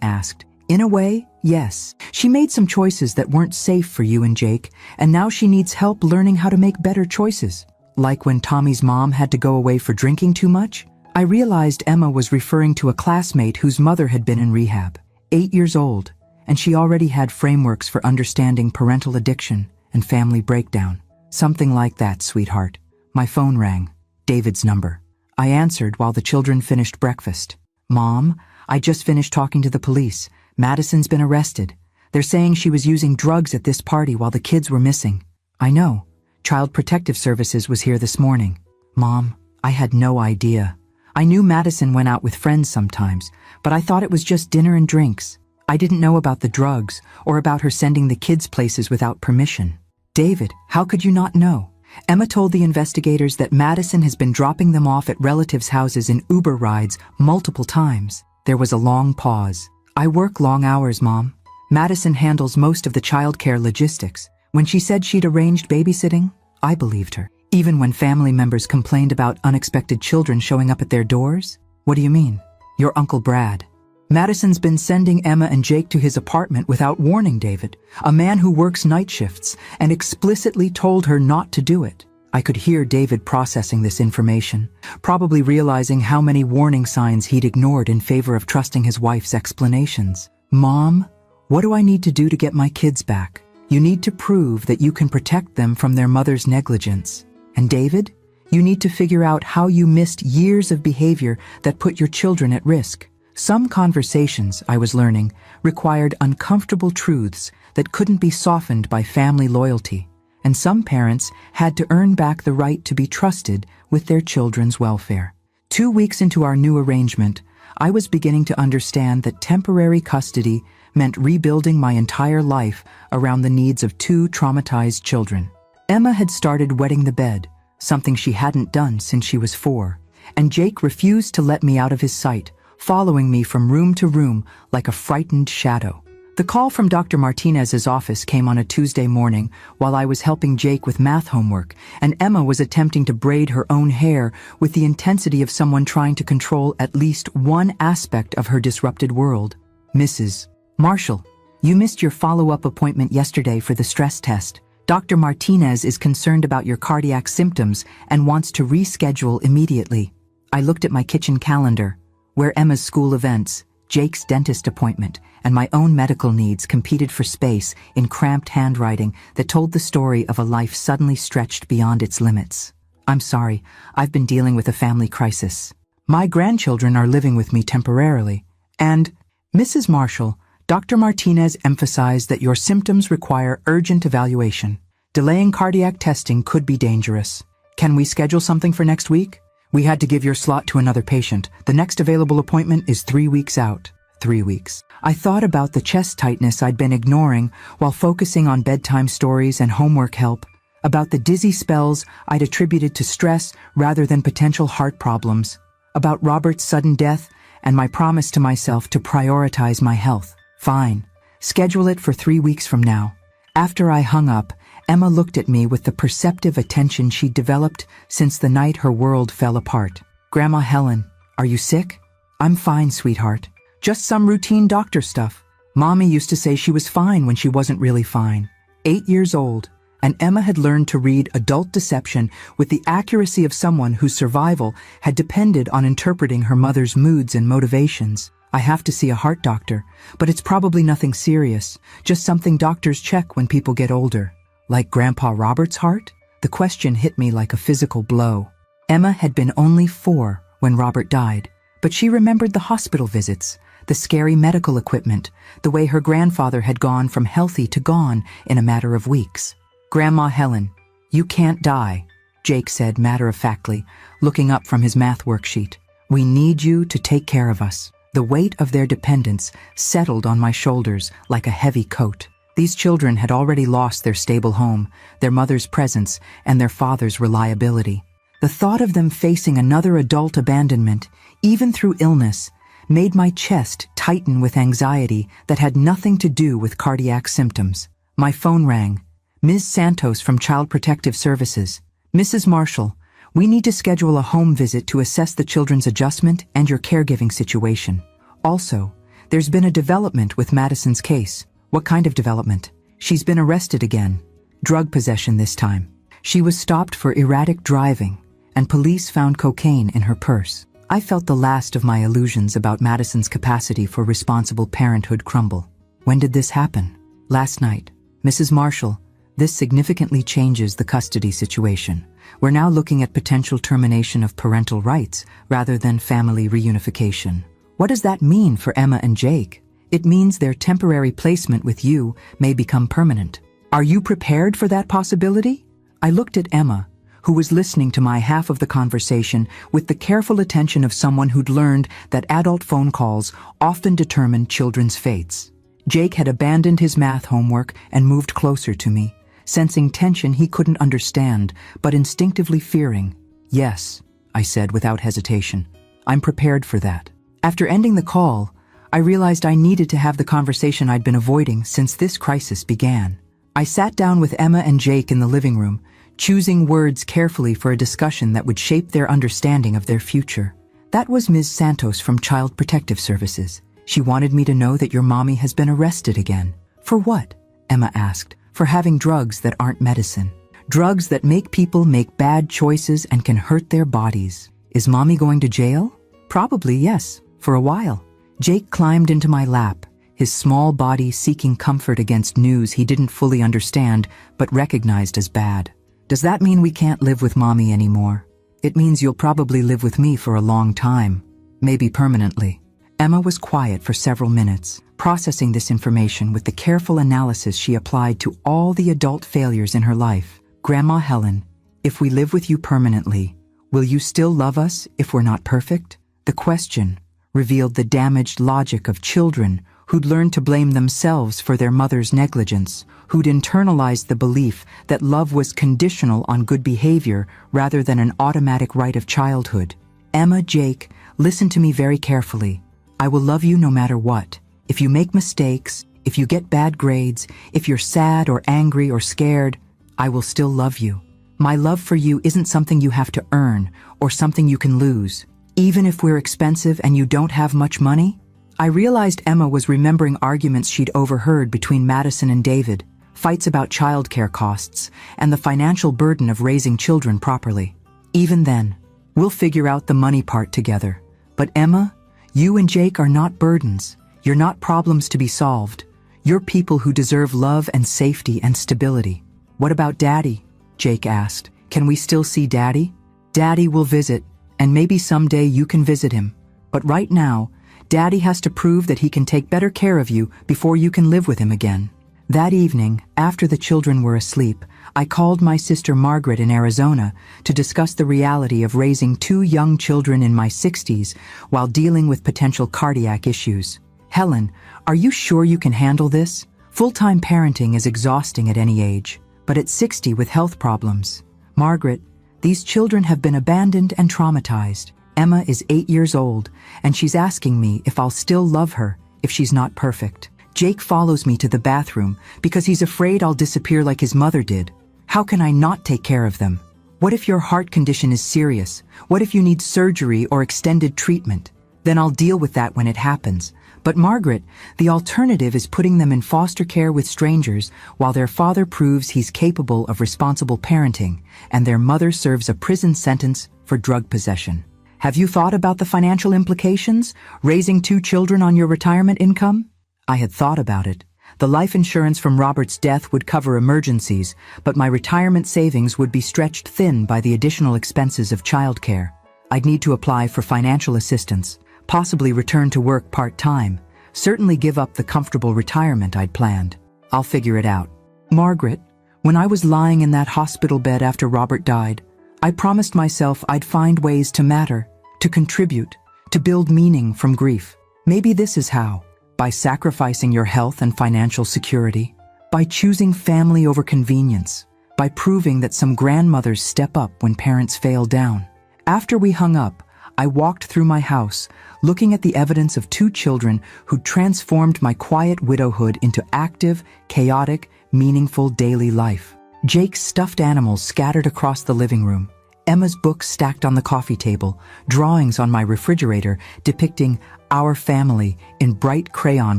asked. In a way, yes. She made some choices that weren't safe for you and Jake, and now she needs help learning how to make better choices. Like when Tommy's mom had to go away for drinking too much? I realized Emma was referring to a classmate whose mother had been in rehab, 8 years old, and she already had frameworks for understanding parental addiction and family breakdown. Something like that, sweetheart. My phone rang. David's number. I answered while the children finished breakfast. Mom, I just finished talking to the police. Madison's been arrested. They're saying she was using drugs at this party while the kids were missing. I know. Child Protective Services was here this morning. Mom, I had no idea. I knew Madison went out with friends sometimes, but I thought it was just dinner and drinks. I didn't know about the drugs or about her sending the kids places without permission. David, how could you not know? Emma told the investigators that Madison has been dropping them off at relatives' houses in Uber rides multiple times. There was a long pause. I work long hours, Mom. Madison handles most of the childcare logistics. When she said she'd arranged babysitting, I believed her. Even when family members complained about unexpected children showing up at their doors? What do you mean? Your Uncle Brad. Madison's been sending Emma and Jake to his apartment without warning David, a man who works night shifts, and explicitly told her not to do it. I could hear David processing this information, probably realizing how many warning signs he'd ignored in favor of trusting his wife's explanations. Mom, what do I need to do to get my kids back? You need to prove that you can protect them from their mother's negligence. And David, you need to figure out how you missed years of behavior that put your children at risk. Some conversations, I was learning, required uncomfortable truths that couldn't be softened by family loyalty. And some parents had to earn back the right to be trusted with their children's welfare. 2 weeks into our new arrangement, I was beginning to understand that temporary custody meant rebuilding my entire life around the needs of 2 traumatized children. Emma had started wetting the bed, something she hadn't done since she was 4, and Jake refused to let me out of his sight, following me from room to room like a frightened shadow. The call from Dr. Martinez's office came on a Tuesday morning while I was helping Jake with math homework, and Emma was attempting to braid her own hair with the intensity of someone trying to control at least one aspect of her disrupted world. Mrs. Marshall, you missed your follow-up appointment yesterday for the stress test. Dr. Martinez is concerned about your cardiac symptoms and wants to reschedule immediately. I looked at my kitchen calendar, where Emma's school events, Jake's dentist appointment, and my own medical needs competed for space in cramped handwriting that told the story of a life suddenly stretched beyond its limits. I'm sorry, I've been dealing with a family crisis. My grandchildren are living with me temporarily. And, Mrs. Marshall, Dr. Martinez emphasized that your symptoms require urgent evaluation. Delaying cardiac testing could be dangerous. Can we schedule something for next week? We had to give your slot to another patient. The next available appointment is 3 weeks out. 3 weeks. I thought about the chest tightness I'd been ignoring while focusing on bedtime stories and homework help, about the dizzy spells I'd attributed to stress rather than potential heart problems, about Robert's sudden death and my promise to myself to prioritize my health. Fine. Schedule it for 3 weeks from now. After I hung up, Emma looked at me with the perceptive attention she'd developed since the night her world fell apart. Grandma Helen, are you sick? I'm fine, sweetheart. Just some routine doctor stuff. Mommy used to say she was fine when she wasn't really fine. 8 years old, and Emma had learned to read adult deception with the accuracy of someone whose survival had depended on interpreting her mother's moods and motivations. I have to see a heart doctor, but it's probably nothing serious, just something doctors check when people get older. Like Grandpa Robert's heart? The question hit me like a physical blow. Emma had been only 4 when Robert died, but she remembered the hospital visits, the scary medical equipment, the way her grandfather had gone from healthy to gone in a matter of weeks. Grandma Helen, you can't die, Jake said matter-of-factly, looking up from his math worksheet. We need you to take care of us. The weight of their dependence settled on my shoulders like a heavy coat. These children had already lost their stable home, their mother's presence, and their father's reliability. The thought of them facing another adult abandonment, even through illness, made my chest tighten with anxiety that had nothing to do with cardiac symptoms. My phone rang. Ms. Santos from Child Protective Services. Mrs. Marshall, We need to schedule a home visit to assess the children's adjustment and your caregiving situation. Also, there's been a development with Madison's case. What kind of development? She's been arrested again. Drug possession this time. She was stopped for erratic driving, and police found cocaine in her purse. I felt the last of my illusions about Madison's capacity for responsible parenthood crumble. When did this happen? Last night. Mrs. Marshall, this significantly changes the custody situation. We're now looking at potential termination of parental rights rather than family reunification. What does that mean for Emma and Jake? It means their temporary placement with you may become permanent. Are you prepared for that possibility? I looked at Emma, who was listening to my half of the conversation with the careful attention of someone who'd learned that adult phone calls often determine children's fates. Jake had abandoned his math homework and moved closer to me, sensing tension he couldn't understand, but instinctively fearing. Yes, I said without hesitation. I'm prepared for that. After ending the call, I realized I needed to have the conversation I'd been avoiding since this crisis began. I sat down with Emma and Jake in the living room, choosing words carefully for a discussion that would shape their understanding of their future. That was Ms. Santos from Child Protective Services. She wanted me to know that your mommy has been arrested again. For what? Emma asked. For having drugs that aren't medicine. Drugs that make people make bad choices and can hurt their bodies. Is mommy going to jail? Probably yes, for a while. Jake climbed into my lap, his small body seeking comfort against news he didn't fully understand but recognized as bad. Does that mean we can't live with mommy anymore? It means you'll probably live with me for a long time, maybe permanently. Emma was quiet for several minutes, processing this information with the careful analysis she applied to all the adult failures in her life. Grandma Helen, if we live with you permanently, will you still love us if we're not perfect? The question revealed the damaged logic of children who'd learned to blame themselves for their mother's negligence, who'd internalized the belief that love was conditional on good behavior rather than an automatic right of childhood. Emma, Jake, listen to me very carefully. I will love you no matter what. If you make mistakes, if you get bad grades, if you're sad or angry or scared, I will still love you. My love for you isn't something you have to earn or something you can lose. Even if we're expensive and you don't have much money? I realized Emma was remembering arguments she'd overheard between Madison and David, fights about childcare costs, and the financial burden of raising children properly. Even then, we'll figure out the money part together. But Emma, you and Jake are not burdens. You're not problems to be solved. You're people who deserve love and safety and stability. What about Daddy? Jake asked. Can we still see Daddy? Daddy will visit, and maybe someday you can visit him. But right now, Daddy has to prove that he can take better care of you before you can live with him again. That evening, after the children were asleep, I called my sister Margaret in Arizona to discuss the reality of raising 2 young children in my 60s while dealing with potential cardiac issues. Helen, are you sure you can handle this? Full-time parenting is exhausting at any age, but at 60 with health problems. Margaret, these children have been abandoned and traumatized. Emma is 8 years old, and she's asking me if I'll still love her if she's not perfect. Jake follows me to the bathroom because he's afraid I'll disappear like his mother did. How can I not take care of them? What if your heart condition is serious? What if you need surgery or extended treatment? Then I'll deal with that when it happens. But Margaret, the alternative is putting them in foster care with strangers while their father proves he's capable of responsible parenting and their mother serves a prison sentence for drug possession. Have you thought about the financial implications? Raising 2 children on your retirement income? I had thought about it. The life insurance from Robert's death would cover emergencies, but my retirement savings would be stretched thin by the additional expenses of childcare. I'd need to apply for financial assistance, possibly return to work part-time, certainly give up the comfortable retirement I'd planned. I'll figure it out. Margaret, when I was lying in that hospital bed after Robert died, I promised myself I'd find ways to matter, to contribute, to build meaning from grief. Maybe this is how. By sacrificing your health and financial security, by choosing family over convenience, by proving that some grandmothers step up when parents fail down. After we hung up, I walked through my house, looking at the evidence of 2 children who transformed my quiet widowhood into active, chaotic, meaningful daily life. Jake's stuffed animals scattered across the living room, Emma's books stacked on the coffee table, drawings on my refrigerator depicting our family in bright crayon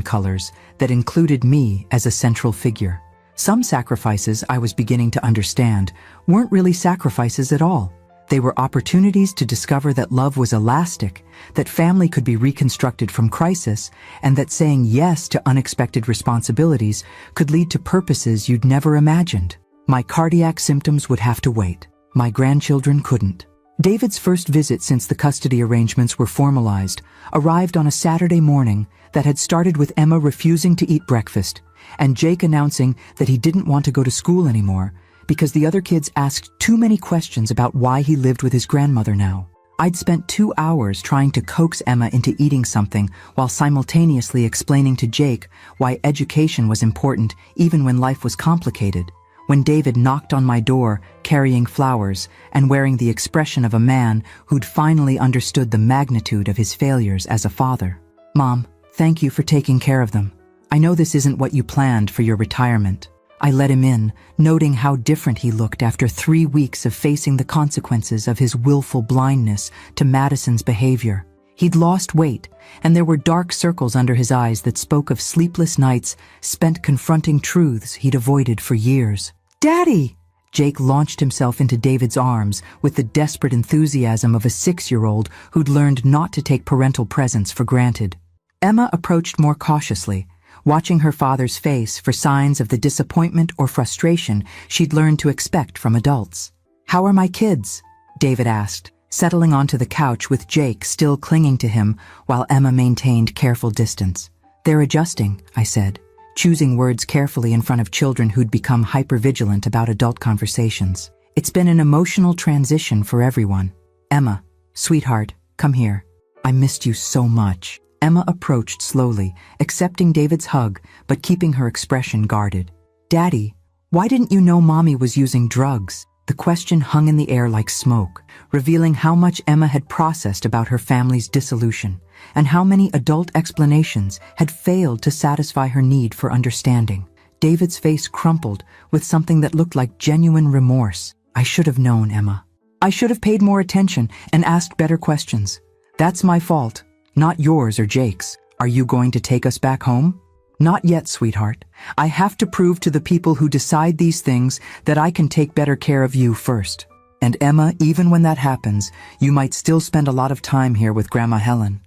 colors that included me as a central figure. Some sacrifices, I was beginning to understand, weren't really sacrifices at all. They were opportunities to discover that love was elastic, that family could be reconstructed from crisis, and that saying yes to unexpected responsibilities could lead to purposes you'd never imagined. My cardiac symptoms would have to wait. My grandchildren couldn't. David's first visit since the custody arrangements were formalized arrived on a Saturday morning that had started with Emma refusing to eat breakfast and Jake announcing that he didn't want to go to school anymore because the other kids asked too many questions about why he lived with his grandmother now. I'd spent 2 hours trying to coax Emma into eating something while simultaneously explaining to Jake why education was important even when life was complicated. When David knocked on my door, carrying flowers and wearing the expression of a man who'd finally understood the magnitude of his failures as a father. "Mom, thank you for taking care of them. I know this isn't what you planned for your retirement." I let him in, noting how different he looked after 3 weeks of facing the consequences of his willful blindness to Madison's behavior. He'd lost weight, and there were dark circles under his eyes that spoke of sleepless nights spent confronting truths he'd avoided for years. "Daddy!" Jake launched himself into David's arms with the desperate enthusiasm of a 6-year-old who'd learned not to take parental presence for granted. Emma approached more cautiously, watching her father's face for signs of the disappointment or frustration she'd learned to expect from adults. "How are my kids?" David asked, settling onto the couch with Jake still clinging to him while Emma maintained careful distance. "They're adjusting," I said, choosing words carefully in front of children who'd become hypervigilant about adult conversations. "It's been an emotional transition for everyone. Emma, sweetheart, come here. I missed you so much." Emma approached slowly, accepting David's hug, but keeping her expression guarded. "Daddy, why didn't you know Mommy was using drugs?" The question hung in the air like smoke, revealing how much Emma had processed about her family's dissolution, and how many adult explanations had failed to satisfy her need for understanding. David's face crumpled with something that looked like genuine remorse. "I should have known, Emma. I should have paid more attention and asked better questions. That's my fault, not yours or Jake's. Are you going to take us back home?" "Not yet, sweetheart. I have to prove to the people who decide these things that I can take better care of you first. And Emma, even when that happens, you might still spend a lot of time here with Grandma Helen."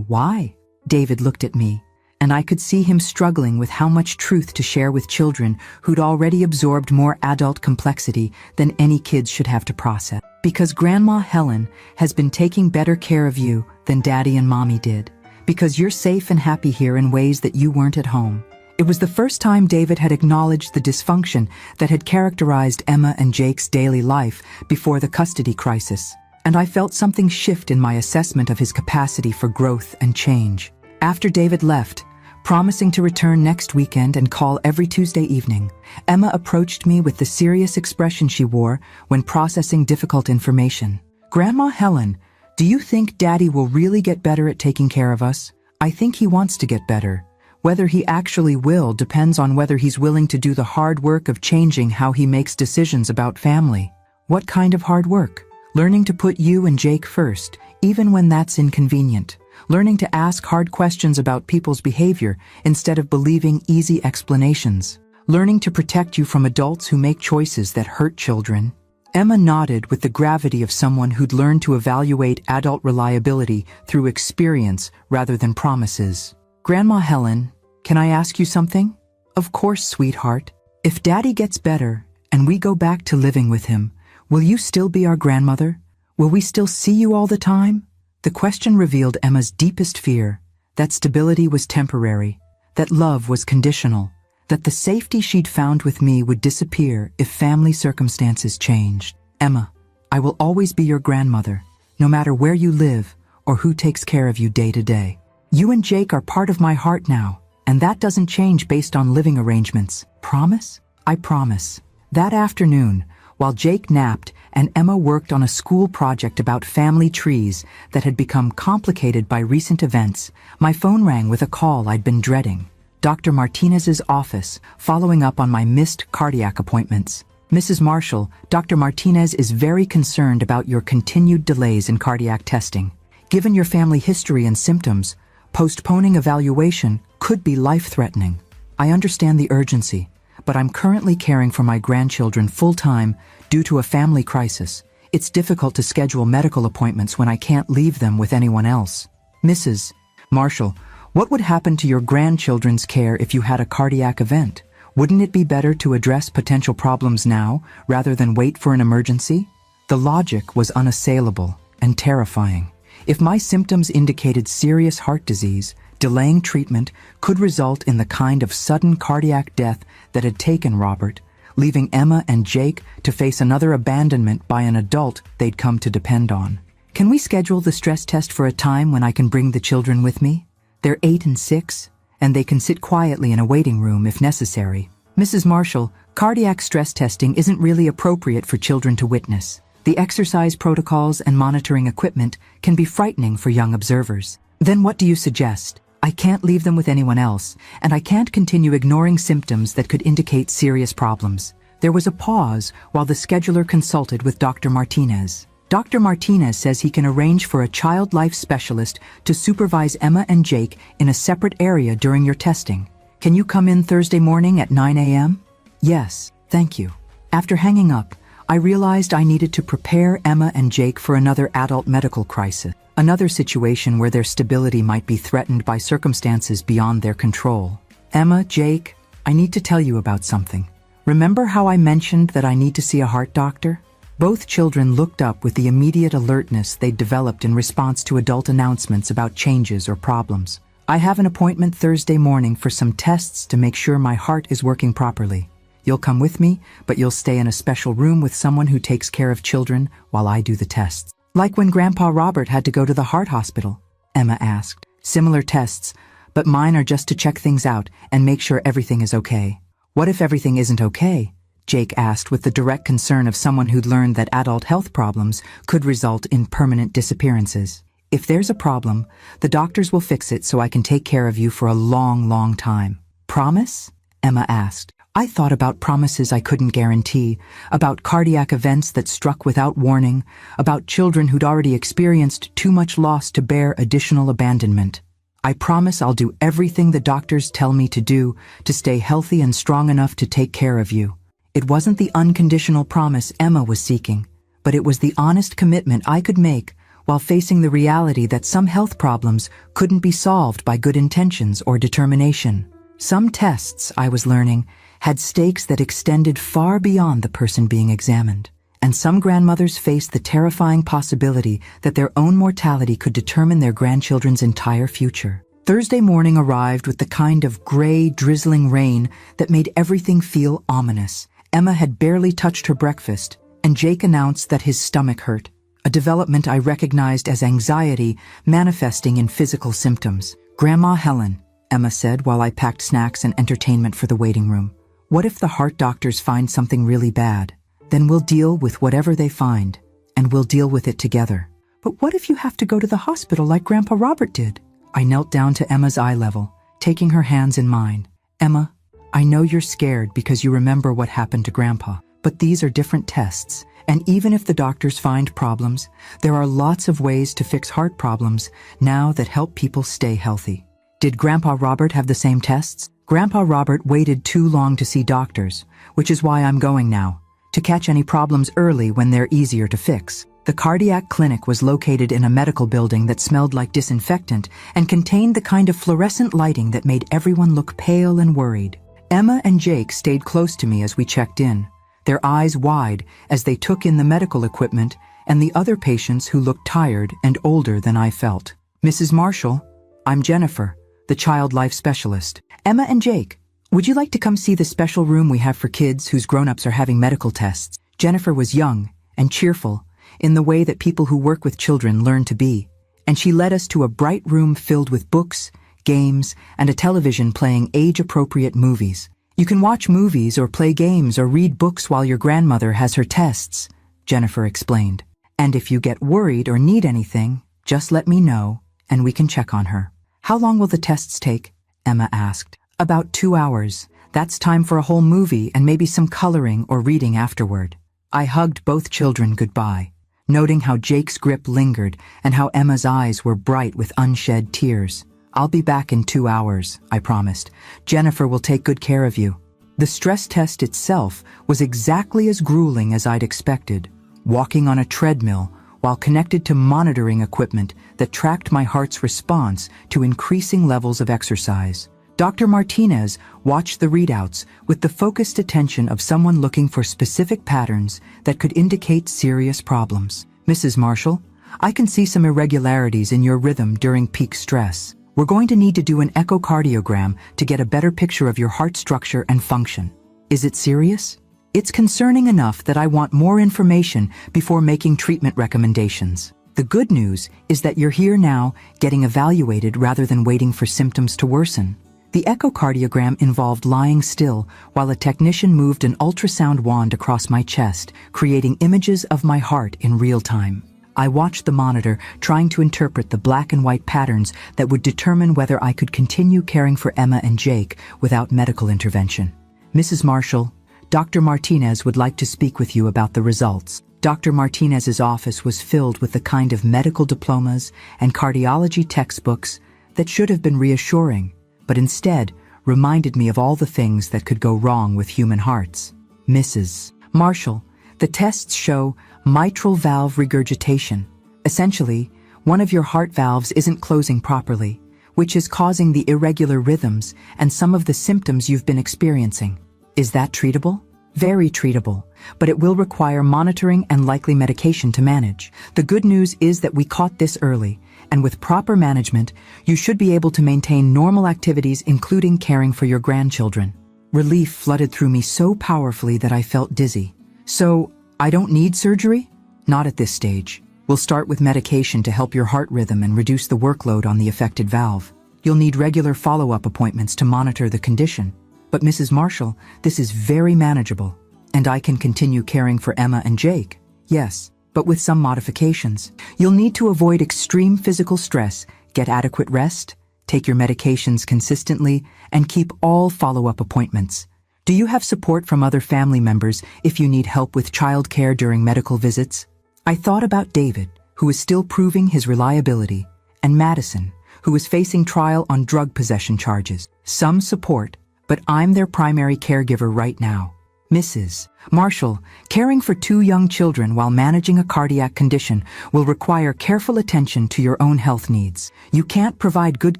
Why?" David looked at me, and I could see him struggling with how much truth to share with children who'd already absorbed more adult complexity than any kids should have to process. "Because Grandma Helen has been taking better care of you than Daddy and Mommy did. Because you're safe and happy here in ways that you weren't at home." It was the first time David had acknowledged the dysfunction that had characterized Emma and Jake's daily life before the custody crisis, and I felt something shift in my assessment of his capacity for growth and change. After David left, promising to return next weekend and call every Tuesday evening, Emma approached me with the serious expression she wore when processing difficult information. "Grandma Helen, do you think Daddy will really get better at taking care of us? I think he wants to get better. Whether he actually will depends on whether he's willing to do the hard work of changing how he makes decisions about family." "What kind of hard work?" "Learning to put you and Jake first, even when that's inconvenient. Learning to ask hard questions about people's behavior instead of believing easy explanations. Learning to protect you from adults who make choices that hurt children." Emma nodded with the gravity of someone who'd learned to evaluate adult reliability through experience rather than promises. "Grandma Helen, can I ask you something?" "Of course, sweetheart. If Daddy gets better and we go back to living with him, will you still be our grandmother? Will we still see you all the time?" The question revealed Emma's deepest fear, that stability was temporary, that love was conditional, that the safety she'd found with me would disappear if family circumstances changed. "Emma, I will always be your grandmother, no matter where you live or who takes care of you day to day. You and Jake are part of my heart now, and that doesn't change based on living arrangements. Promise?" "I promise." That afternoon, while Jake napped and Emma worked on a school project about family trees that had become complicated by recent events, my phone rang with a call I'd been dreading. Dr. Martinez's office, following up on my missed cardiac appointments. Mrs. Marshall, Dr. Martinez is very concerned about your continued delays in cardiac testing. Given your family history and symptoms, postponing evaluation could be life-threatening. I understand the urgency, but I'm currently caring for my grandchildren full-time due to a family crisis. It's difficult to schedule medical appointments when I can't leave them with anyone else. Mrs. Marshall, what would happen to your grandchildren's care if you had a cardiac event? Wouldn't it be better to address potential problems now rather than wait for an emergency? The logic was unassailable and terrifying. If my symptoms indicated serious heart disease, delaying treatment could result in the kind of sudden cardiac death that had taken Robert, leaving Emma and Jake to face another abandonment by an adult they'd come to depend on. Can we schedule the stress test for a time when I can bring the children with me? They're 8 and 6, and they can sit quietly in a waiting room if necessary. Mrs. Marshall, cardiac stress testing isn't really appropriate for children to witness. The exercise protocols and monitoring equipment can be frightening for young observers. Then what do you suggest? I can't leave them with anyone else, and I can't continue ignoring symptoms that could indicate serious problems. There was a pause while the scheduler consulted with Dr. Martinez. Dr. Martinez says he can arrange for a child life specialist to supervise Emma and Jake in a separate area during your testing. Can you come in Thursday morning at 9 a.m.? Yes, thank you. After hanging up, I realized I needed to prepare Emma and Jake for another adult medical crisis, another situation where their stability might be threatened by circumstances beyond their control. Emma, Jake, I need to tell you about something. Remember how I mentioned that I need to see a heart doctor? Both children looked up with the immediate alertness they'd developed in response to adult announcements about changes or problems. I have an appointment Thursday morning for some tests to make sure my heart is working properly. You'll come with me, but you'll stay in a special room with someone who takes care of children while I do the tests. Like when Grandpa Robert had to go to the heart hospital, Emma asked. Similar tests, but mine are just to check things out and make sure everything is okay. What if everything isn't okay? Jake asked with the direct concern of someone who'd learned that adult health problems could result in permanent disappearances. If there's a problem, the doctors will fix it so I can take care of you for a long, long time. Promise? Emma asked. I thought about promises I couldn't guarantee, about cardiac events that struck without warning, about children who'd already experienced too much loss to bear additional abandonment. I promise I'll do everything the doctors tell me to do to stay healthy and strong enough to take care of you. It wasn't the unconditional promise Emma was seeking, but it was the honest commitment I could make while facing the reality that some health problems couldn't be solved by good intentions or determination. Some tests, I was learning, had stakes that extended far beyond the person being examined, and some grandmothers faced the terrifying possibility that their own mortality could determine their grandchildren's entire future. Thursday morning arrived with the kind of gray, drizzling rain that made everything feel ominous. Emma had barely touched her breakfast, and Jake announced that his stomach hurt, a development I recognized as anxiety manifesting in physical symptoms. Grandma Helen, Emma said while I packed snacks and entertainment for the waiting room. What if the heart doctors find something really bad? Then we'll deal with whatever they find, and we'll deal with it together. But what if you have to go to the hospital like Grandpa Robert did? I knelt down to Emma's eye level, taking her hands in mine. Emma, I know you're scared because you remember what happened to Grandpa, but these are different tests, and even if the doctors find problems, there are lots of ways to fix heart problems now that help people stay healthy. Did Grandpa Robert have the same tests? Grandpa Robert waited too long to see doctors, which is why I'm going now, to catch any problems early when they're easier to fix. The cardiac clinic was located in a medical building that smelled like disinfectant and contained the kind of fluorescent lighting that made everyone look pale and worried. Emma and Jake stayed close to me as we checked in, their eyes wide as they took in the medical equipment and the other patients who looked tired and older than I felt. Mrs. Marshall, I'm Jennifer, the child life specialist. Emma and Jake, would you like to come see the special room we have for kids whose grown-ups are having medical tests? Jennifer was young and cheerful in the way that people who work with children learn to be, and she led us to a bright room filled with books, games, and a television playing age-appropriate movies. You can watch movies or play games or read books while your grandmother has her tests, Jennifer explained. And if you get worried or need anything, just let me know and we can check on her. How long will the tests take? Emma asked. About 2 hours. That's time for a whole movie and maybe some coloring or reading afterward. I hugged both children goodbye, noting how Jake's grip lingered and how Emma's eyes were bright with unshed tears. I'll be back in 2 hours, I promised. Jennifer will take good care of you. The stress test itself was exactly as grueling as I'd expected, walking on a treadmill while connected to monitoring equipment that tracked my heart's response to increasing levels of exercise. Dr. Martinez watched the readouts with the focused attention of someone looking for specific patterns that could indicate serious problems. Mrs. Marshall, I can see some irregularities in your rhythm during peak stress. We're going to need to do an echocardiogram to get a better picture of your heart structure and function. Is it serious? It's concerning enough that I want more information before making treatment recommendations. The good news is that you're here now, getting evaluated rather than waiting for symptoms to worsen. The echocardiogram involved lying still while a technician moved an ultrasound wand across my chest, creating images of my heart in real time. I watched the monitor, trying to interpret the black and white patterns that would determine whether I could continue caring for Emma and Jake without medical intervention. Mrs. Marshall, Dr. Martinez would like to speak with you about the results. Dr. Martinez's office was filled with the kind of medical diplomas and cardiology textbooks that should have been reassuring, but instead reminded me of all the things that could go wrong with human hearts. Mrs. Marshall, the tests show mitral valve regurgitation. Essentially, one of your heart valves isn't closing properly, which is causing the irregular rhythms and some of the symptoms you've been experiencing. Is that treatable? Very treatable, but it will require monitoring and likely medication to manage. The good news is that we caught this early, and with proper management, you should be able to maintain normal activities, including caring for your grandchildren. Relief flooded through me so powerfully that I felt dizzy. So, I don't need surgery? Not at this stage. We'll start with medication to help your heart rhythm and reduce the workload on the affected valve. You'll need regular follow-up appointments to monitor the condition. But Mrs. Marshall, this is very manageable, and I can continue caring for Emma and Jake. Yes, but with some modifications. You'll need to avoid extreme physical stress, get adequate rest, take your medications consistently, and keep all follow-up appointments. Do you have support from other family members if you need help with childcare during medical visits? I thought about David, who is still proving his reliability, and Madison, who is facing trial on drug possession charges. Some support, but I'm their primary caregiver right now. Mrs. Marshall, caring for 2 young children while managing a cardiac condition will require careful attention to your own health needs. You can't provide good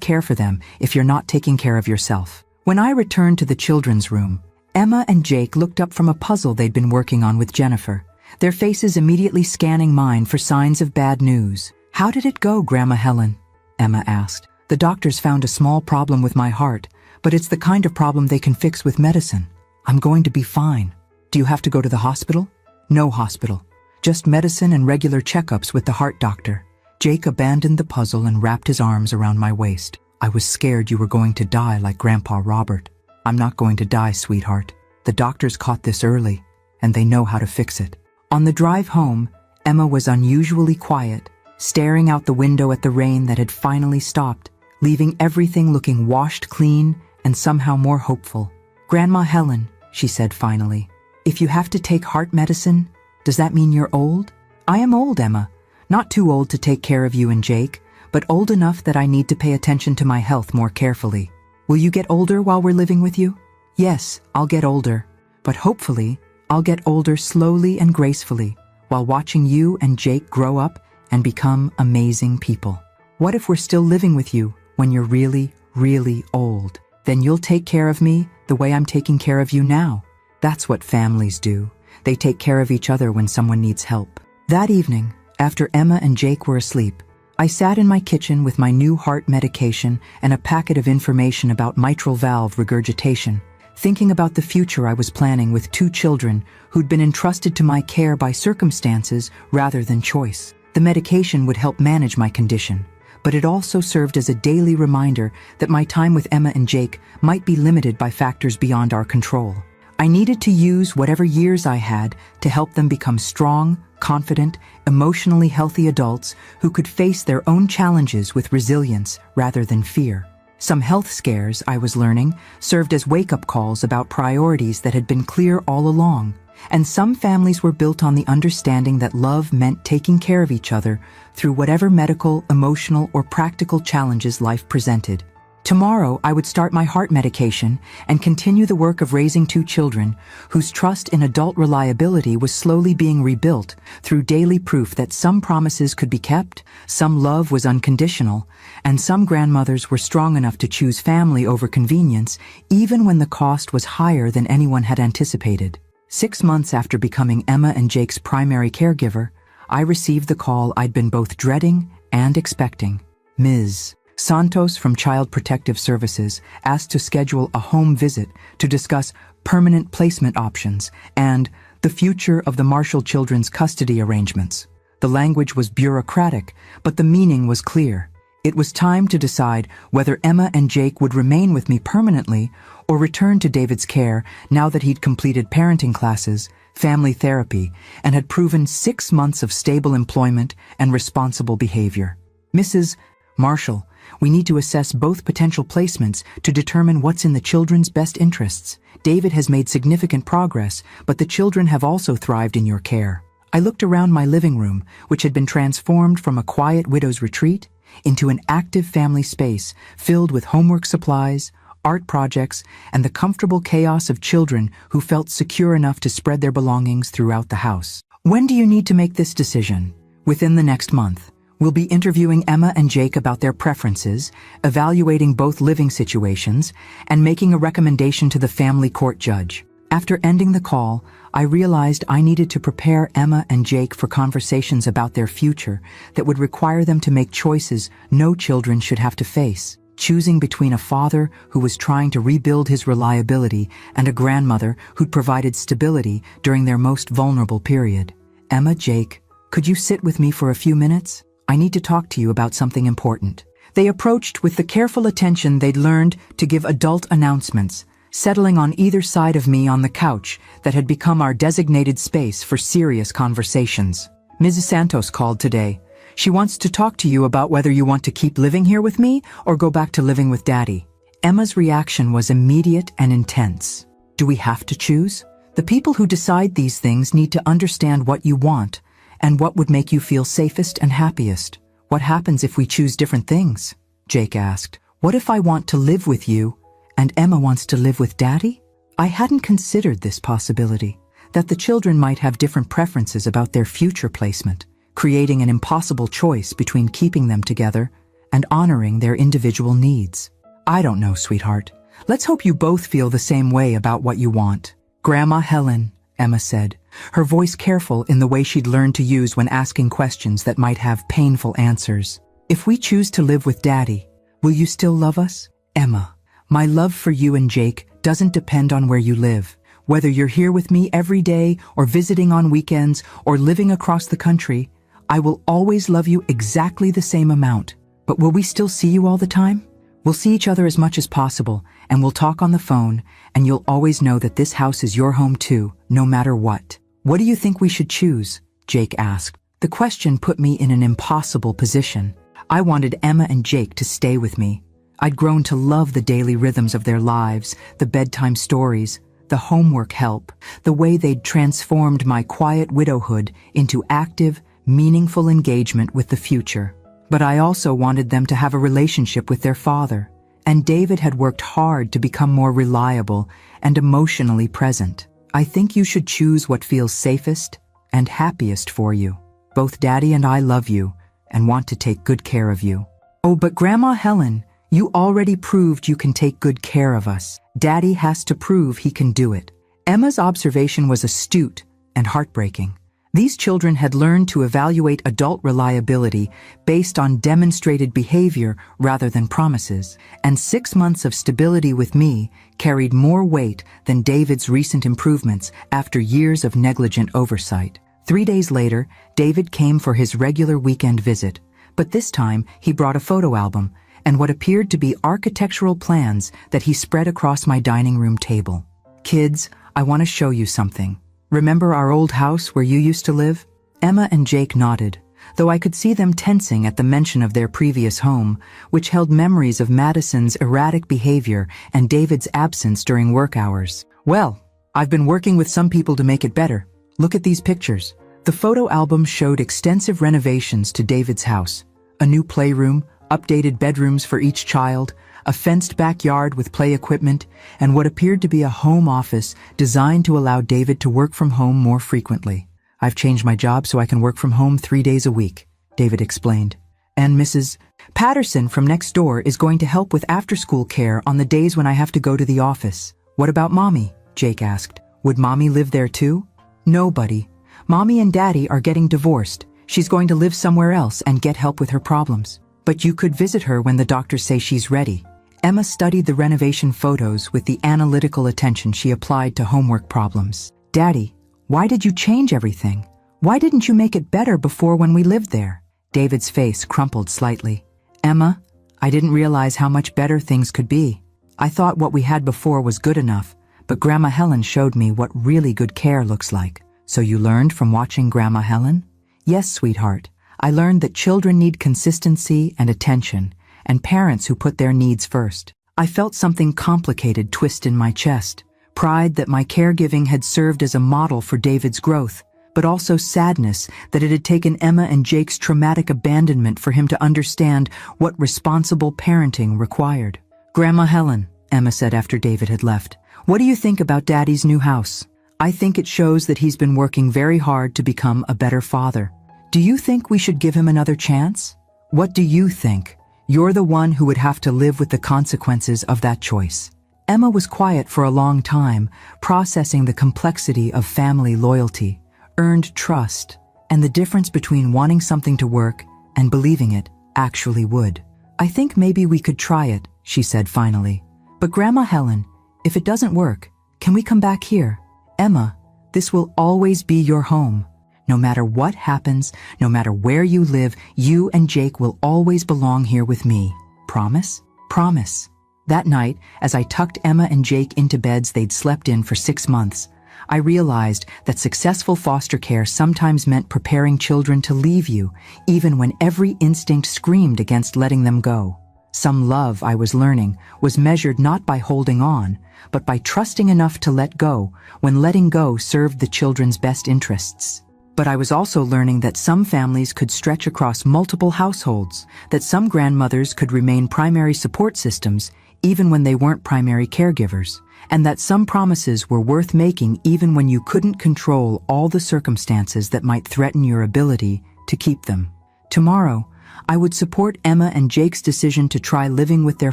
care for them if you're not taking care of yourself. When I returned to the children's room, Emma and Jake looked up from a puzzle they'd been working on with Jennifer, their faces immediately scanning mine for signs of bad news. "How did it go, Grandma Helen?" Emma asked. "The doctors found a small problem with my heart, but it's the kind of problem they can fix with medicine. I'm going to be fine." "Do you have to go to the hospital?" "No hospital. Just medicine and regular checkups with the heart doctor." Jake abandoned the puzzle and wrapped his arms around my waist. "I was scared you were going to die like Grandpa Robert." "I'm not going to die, sweetheart. The doctors caught this early, and they know how to fix it." On the drive home, Emma was unusually quiet, staring out the window at the rain that had finally stopped, leaving everything looking washed clean and somehow more hopeful. "Grandma Helen," she said finally, "if you have to take heart medicine, does that mean you're old?" "I am old, Emma. Not too old to take care of you and Jake, but old enough that I need to pay attention to my health more carefully. Will you get older while we're living with you?" "Yes, I'll get older, but hopefully I'll get older slowly and gracefully while watching you and Jake grow up and become amazing people." "What if we're still living with you when you're really, really old? Then you'll take care of me the way I'm taking care of you now." That's what families do. They take care of each other when someone needs help. That evening, after Emma and Jake were asleep, I sat in my kitchen with my new heart medication and a packet of information about mitral valve regurgitation, thinking about the future I was planning with 2 children who'd been entrusted to my care by circumstances rather than choice. The medication would help manage my condition, but it also served as a daily reminder that my time with Emma and Jake might be limited by factors beyond our control. I needed to use whatever years I had to help them become strong, confident, emotionally healthy adults who could face their own challenges with resilience rather than fear. Some health scares, I was learning, served as wake-up calls about priorities that had been clear all along. And some families were built on the understanding that love meant taking care of each other through whatever medical, emotional, or practical challenges life presented. Tomorrow, I would start my heart medication and continue the work of raising 2 children whose trust in adult reliability was slowly being rebuilt through daily proof that some promises could be kept, some love was unconditional, and some grandmothers were strong enough to choose family over convenience even when the cost was higher than anyone had anticipated. 6 months after becoming Emma and Jake's primary caregiver, I received the call I'd been both dreading and expecting. Ms. Santos from Child Protective Services asked to schedule a home visit to discuss permanent placement options and the future of the Marshall Children's custody arrangements. The language was bureaucratic, but the meaning was clear. It was time to decide whether Emma and Jake would remain with me permanently or return to David's care now that he'd completed parenting classes, family therapy, and had proven 6 months of stable employment and responsible behavior. Mrs. Marshall, we need to assess both potential placements to determine what's in the children's best interests. David has made significant progress, but the children have also thrived in your care. I looked around my living room, which had been transformed from a quiet widow's retreat into an active family space filled with homework supplies, art projects, and the comfortable chaos of children who felt secure enough to spread their belongings throughout the house. When do you need to make this decision? Within the next month. We'll be interviewing Emma and Jake about their preferences, evaluating both living situations, and making a recommendation to the family court judge. After ending the call, I realized I needed to prepare Emma and Jake for conversations about their future that would require them to make choices no children should have to face. Choosing between a father who was trying to rebuild his reliability and a grandmother who'd provided stability during their most vulnerable period. Emma, Jake, could you sit with me for a few minutes? I need to talk to you about something important. They approached with the careful attention they'd learned to give adult announcements, settling on either side of me on the couch that had become our designated space for serious conversations. Mrs. Santos called today. She wants to talk to you about whether you want to keep living here with me or go back to living with Daddy. Emma's reaction was immediate and intense. Do we have to choose? The people who decide these things need to understand what you want and what would make you feel safest and happiest. What happens if we choose different things? Jake asked. What if I want to live with you and Emma wants to live with Daddy? I hadn't considered this possibility, that the children might have different preferences about their future placement, creating an impossible choice between keeping them together and honoring their individual needs. I don't know, sweetheart. Let's hope you both feel the same way about what you want. Grandma Helen, Emma said, her voice careful in the way she'd learned to use when asking questions that might have painful answers. If we choose to live with Daddy, will you still love us? Emma, my love for you and Jake doesn't depend on where you live. Whether you're here with me every day or visiting on weekends or living across the country, I will always love you exactly the same amount. But will we still see you all the time? We'll see each other as much as possible, and we'll talk on the phone, and you'll always know that this house is your home too, no matter what. What do you think we should choose? Jake asked. The question put me in an impossible position. I wanted Emma and Jake to stay with me. I'd grown to love the daily rhythms of their lives, the bedtime stories, the homework help, the way they'd transformed my quiet widowhood into active, meaningful engagement with the future. But I also wanted them to have a relationship with their father, and David had worked hard to become more reliable and emotionally present. I think you should choose what feels safest and happiest for you. Both Daddy and I love you and want to take good care of you. Oh, but Grandma Helen, you already proved you can take good care of us. Daddy has to prove he can do it. Emma's observation was astute and heartbreaking. These children had learned to evaluate adult reliability based on demonstrated behavior rather than promises, and 6 months of stability with me carried more weight than David's recent improvements after years of negligent oversight. 3 days later, David came for his regular weekend visit, but this time he brought a photo album and what appeared to be architectural plans that he spread across my dining room table. Kids, I want to show you something. Remember our old house where you used to live? Emma and Jake nodded, though I could see them tensing at the mention of their previous home, which held memories of Madison's erratic behavior and David's absence during work hours. "Well, I've been working with some people to make it better. Look at these pictures." The photo album showed extensive renovations to David's house: a new playroom, updated bedrooms for each child, a fenced backyard with play equipment, and what appeared to be a home office designed to allow David to work from home more frequently. "I've changed my job so I can work from home 3 days a week," David explained. "And Mrs. Patterson from next door is going to help with after-school care on the days when I have to go to the office." "What about Mommy?" Jake asked. "Would Mommy live there too?" "No, buddy. Mommy and Daddy are getting divorced. She's going to live somewhere else and get help with her problems. But you could visit her when the doctors say she's ready." Emma studied the renovation photos with the analytical attention she applied to homework problems. "Daddy, why did you change everything? Why didn't you make it better before when we lived there?" David's face crumpled slightly. "Emma, I didn't realize how much better things could be. I thought what we had before was good enough, but Grandma Helen showed me what really good care looks like." "So you learned from watching Grandma Helen?" "Yes, sweetheart. I learned that children need consistency and attention, and parents who put their needs first." I felt something complicated twist in my chest. Pride that my caregiving had served as a model for David's growth, but also sadness that it had taken Emma and Jake's traumatic abandonment for him to understand what responsible parenting required. "Grandma Helen," Emma said after David had left, "what do you think about Daddy's new house? I think it shows that he's been working very hard to become a better father. Do you think we should give him another chance? What do you think? You're the one who would have to live with the consequences of that choice." Emma was quiet for a long time, processing the complexity of family loyalty, earned trust, and the difference between wanting something to work and believing it actually would. "I think maybe we could try it," she said finally. "But Grandma Helen, if it doesn't work, can we come back here? Emma, this will always be your home. No matter what happens, no matter where you live, you and Jake will always belong here with me. Promise?" "Promise." That night, as I tucked Emma and Jake into beds they'd slept in for 6 months, I realized that successful foster care sometimes meant preparing children to leave you, even when every instinct screamed against letting them go. Some love, I was learning, was measured not by holding on, but by trusting enough to let go when letting go served the children's best interests. But I was also learning that some families could stretch across multiple households, that some grandmothers could remain primary support systems even when they weren't primary caregivers, and that some promises were worth making even when you couldn't control all the circumstances that might threaten your ability to keep them. Tomorrow, I would support Emma and Jake's decision to try living with their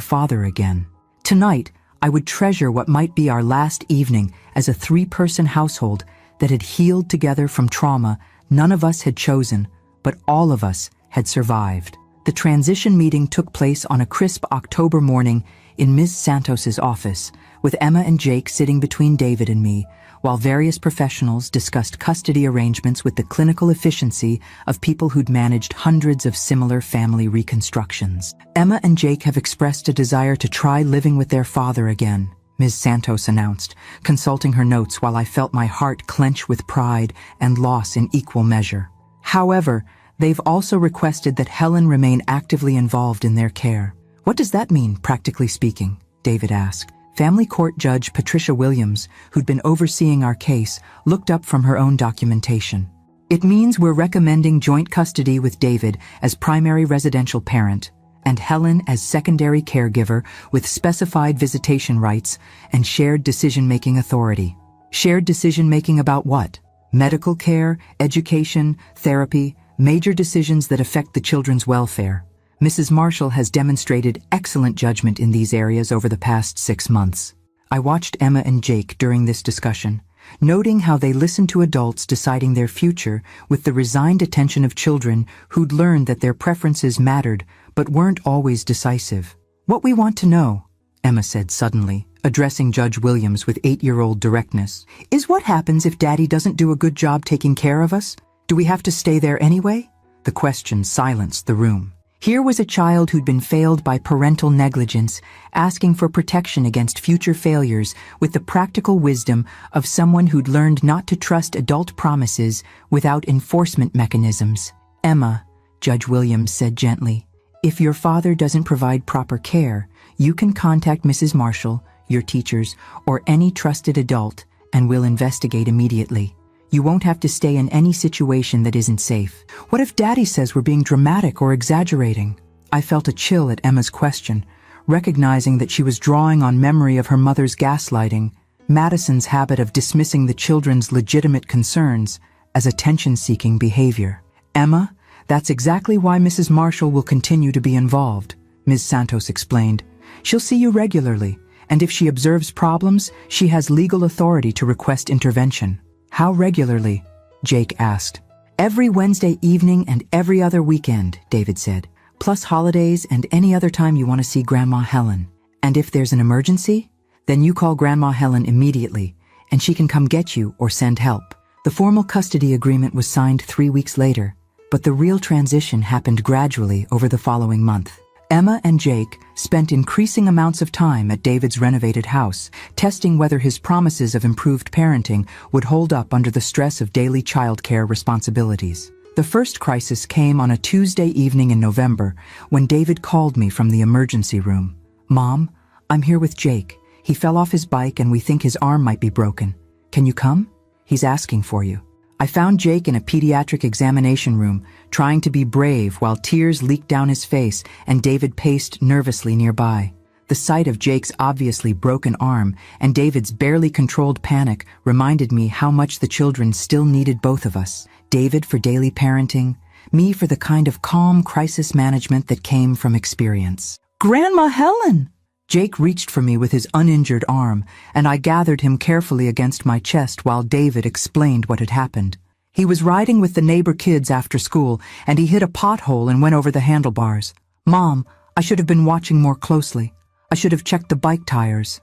father again. Tonight, I would treasure what might be our last evening as a 3-person household that had healed together from trauma none of us had chosen, but all of us had survived. The transition meeting took place on a crisp October morning in Ms. Santos's office, with Emma and Jake sitting between David and me, while various professionals discussed custody arrangements with the clinical efficiency of people who'd managed hundreds of similar family reconstructions. "Emma and Jake have expressed a desire to try living with their father again," Ms. Santos announced, consulting her notes while I felt my heart clench with pride and loss in equal measure. "However, they've also requested that Helen remain actively involved in their care." "What does that mean, practically speaking?" David asked. Family Court Judge Patricia Williams, who'd been overseeing our case, looked up from her own documentation. "It means we're recommending joint custody with David as primary residential parent, and Helen as secondary caregiver with specified visitation rights and shared decision-making authority." Shared decision-making about what? Medical care, education, therapy, major decisions that affect the children's welfare. Mrs. Marshall has demonstrated excellent judgment in these areas over the past 6 months. I watched Emma and Jake during this discussion, noting how they listened to adults deciding their future with the resigned attention of children who'd learned that their preferences mattered but weren't always decisive. "What we want to know," Emma said suddenly, addressing Judge Williams with 8-year-old directness, "is what happens if Daddy doesn't do a good job taking care of us? Do we have to stay there anyway?" The question silenced the room. Here was a child who'd been failed by parental negligence, asking for protection against future failures with the practical wisdom of someone who'd learned not to trust adult promises without enforcement mechanisms. "Emma, Judge Williams said gently. If your father doesn't provide proper care, you can contact Mrs. Marshall, your teachers, or any trusted adult, and we'll investigate immediately. You won't have to stay in any situation that isn't safe. What if Daddy says we're being dramatic or exaggerating? I felt a chill at Emma's question, recognizing that she was drawing on memory of her mother's gaslighting, Madison's habit of dismissing the children's legitimate concerns as attention-seeking behavior. Emma, that's exactly why Mrs. Marshall will continue to be involved, Ms. Santos explained. She'll see you regularly, and if she observes problems, she has legal authority to request intervention. How regularly? Jake asked. Every Wednesday evening and every other weekend, David said, plus holidays and any other time you want to see Grandma Helen. And if there's an emergency, then you call Grandma Helen immediately, and she can come get you or send help. The formal custody agreement was signed 3 weeks later, but the real transition happened gradually over the following month. Emma and Jake spent increasing amounts of time at David's renovated house, testing whether his promises of improved parenting would hold up under the stress of daily childcare responsibilities. The first crisis came on a Tuesday evening in November when David called me from the emergency room. Mom, I'm here with Jake. He fell off his bike and we think his arm might be broken. Can you come? He's asking for you. I found Jake in a pediatric examination room, trying to be brave while tears leaked down his face and David paced nervously nearby. The sight of Jake's obviously broken arm and David's barely controlled panic reminded me how much the children still needed both of us. David for daily parenting, me for the kind of calm crisis management that came from experience. Grandma Helen! Jake reached for me with his uninjured arm, and I gathered him carefully against my chest while David explained what had happened. He was riding with the neighbor kids after school, and he hit a pothole and went over the handlebars. Mom, I should have been watching more closely. I should have checked the bike tires.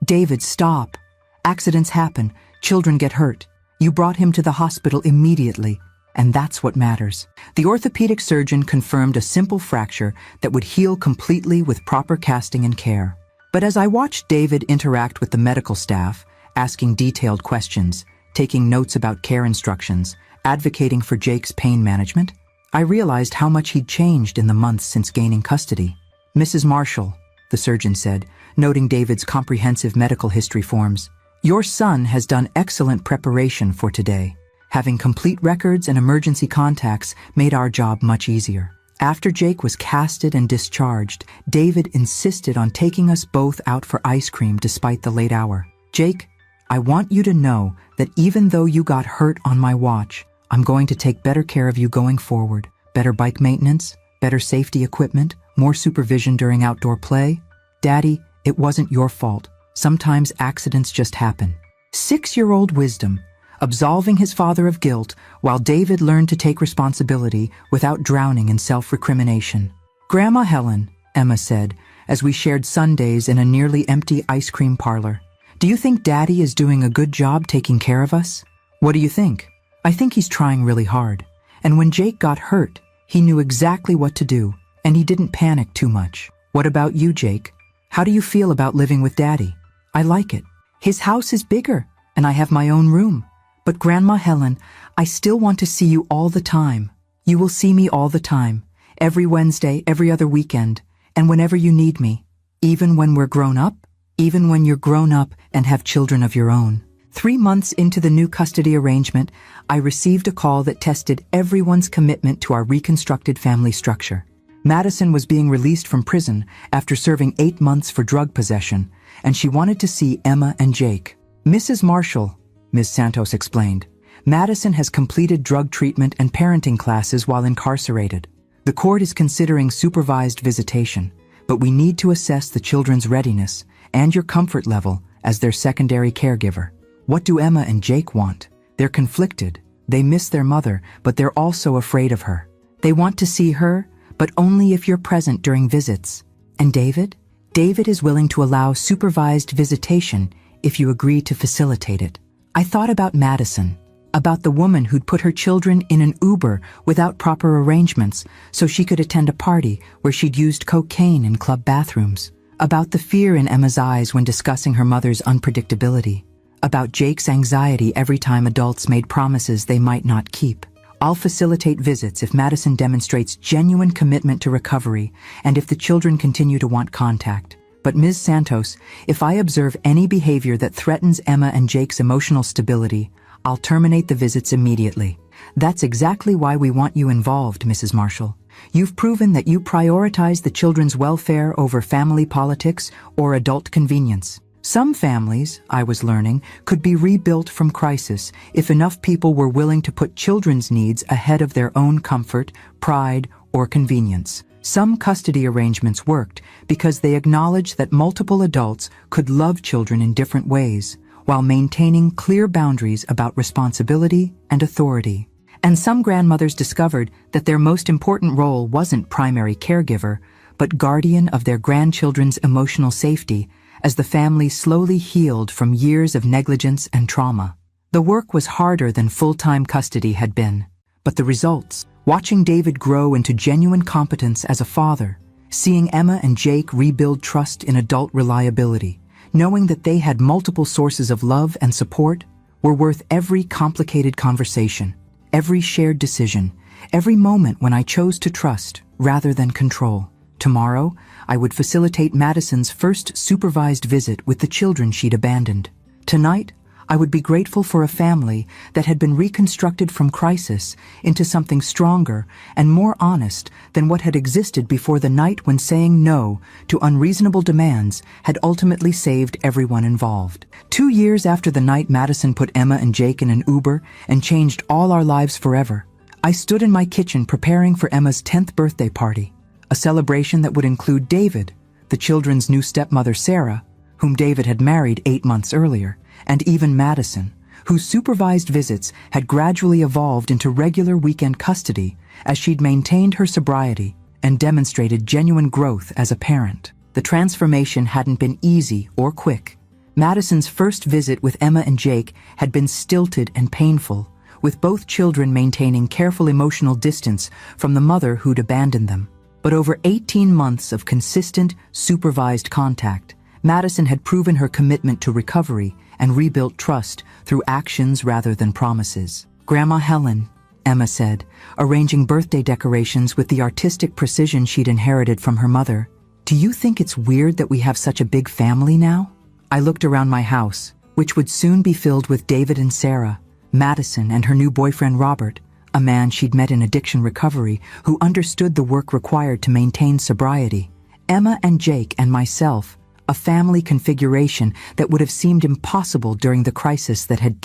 David, stop. Accidents happen. Children get hurt. You brought him to the hospital immediately, and that's what matters. The orthopedic surgeon confirmed a simple fracture that would heal completely with proper casting and care. But as I watched David interact with the medical staff, asking detailed questions, taking notes about care instructions, advocating for Jake's pain management, I realized how much he'd changed in the months since gaining custody. Mrs. Marshall, the surgeon said, noting David's comprehensive medical history forms, your son has done excellent preparation for today. Having complete records and emergency contacts made our job much easier. After Jake was casted and discharged, David insisted on taking us both out for ice cream despite the late hour. Jake, I want you to know that even though you got hurt on my watch, I'm going to take better care of you going forward. Better bike maintenance, better safety equipment, more supervision during outdoor play. Daddy, it wasn't your fault. Sometimes accidents just happen. 6-year-old wisdom, absolving his father of guilt while David learned to take responsibility without drowning in self-recrimination. Grandma Helen, Emma said, as we shared sundaes in a nearly empty ice cream parlor. Do you think Daddy is doing a good job taking care of us? What do you think? I think he's trying really hard. And when Jake got hurt, he knew exactly what to do, and he didn't panic too much. What about you, Jake? How do you feel about living with Daddy? I like it. His house is bigger, and I have my own room. But Grandma Helen, I still want to see you all the time. You will see me all the time, every Wednesday, every other weekend, and whenever you need me. Even when we're grown up, even when you're grown up and have children of your own. 3 months into the new custody arrangement, I received a call that tested everyone's commitment to our reconstructed family structure. Madison was being released from prison after serving 8 months for drug possession, and she wanted to see Emma and Jake. Mrs. Marshall, Ms. Santos explained, Madison has completed drug treatment and parenting classes while incarcerated. The court is considering supervised visitation, but we need to assess the children's readiness and your comfort level as their secondary caregiver. What do Emma and Jake want? They're conflicted. They miss their mother, but they're also afraid of her. They want to see her, but only if you're present during visits. And David? David is willing to allow supervised visitation if you agree to facilitate it. I thought about Madison, about the woman who'd put her children in an Uber without proper arrangements so she could attend a party where she'd used cocaine in club bathrooms, about the fear in Emma's eyes when discussing her mother's unpredictability, about Jake's anxiety every time adults made promises they might not keep. I'll facilitate visits if Madison demonstrates genuine commitment to recovery and if the children continue to want contact. But Ms. Santos, if I observe any behavior that threatens Emma and Jake's emotional stability, I'll terminate the visits immediately. That's exactly why we want you involved, Mrs. Marshall. You've proven that you prioritize the children's welfare over family politics or adult convenience. Some families, I was learning, could be rebuilt from crisis if enough people were willing to put children's needs ahead of their own comfort, pride, or convenience. Some custody arrangements worked because they acknowledged that multiple adults could love children in different ways, while maintaining clear boundaries about responsibility and authority. And some grandmothers discovered that their most important role wasn't primary caregiver, but guardian of their grandchildren's emotional safety as the family slowly healed from years of negligence and trauma. The work was harder than full-time custody had been, but the results, watching David grow into genuine competence as a father, seeing Emma and Jake rebuild trust in adult reliability, knowing that they had multiple sources of love and support, were worth every complicated conversation, every shared decision, every moment when I chose to trust rather than control. Tomorrow, I would facilitate Madison's first supervised visit with the children she'd abandoned. Tonight, I would be grateful for a family that had been reconstructed from crisis into something stronger and more honest than what had existed before the night when saying no to unreasonable demands had ultimately saved everyone involved. 2 years after the night Madison put Emma and Jake in an Uber and changed all our lives forever, I stood in my kitchen preparing for Emma's 10th birthday party, a celebration that would include David, the children's new stepmother Sarah, whom David had married 8 months earlier, and even Madison, whose supervised visits had gradually evolved into regular weekend custody as she'd maintained her sobriety and demonstrated genuine growth as a parent. The transformation hadn't been easy or quick. Madison's first visit with Emma and Jake had been stilted and painful, with both children maintaining careful emotional distance from the mother who'd abandoned them. But over 18 months of consistent, supervised contact, Madison had proven her commitment to recovery and rebuilt trust through actions rather than promises. "Grandma Helen," Emma said, arranging birthday decorations with the artistic precision she'd inherited from her mother, "do you think it's weird that we have such a big family now?" I looked around my house, which would soon be filled with David and Sarah, Madison and her new boyfriend Robert, a man she'd met in addiction recovery who understood the work required to maintain sobriety, Emma and Jake and myself, a family configuration that would have seemed impossible during the crisis that had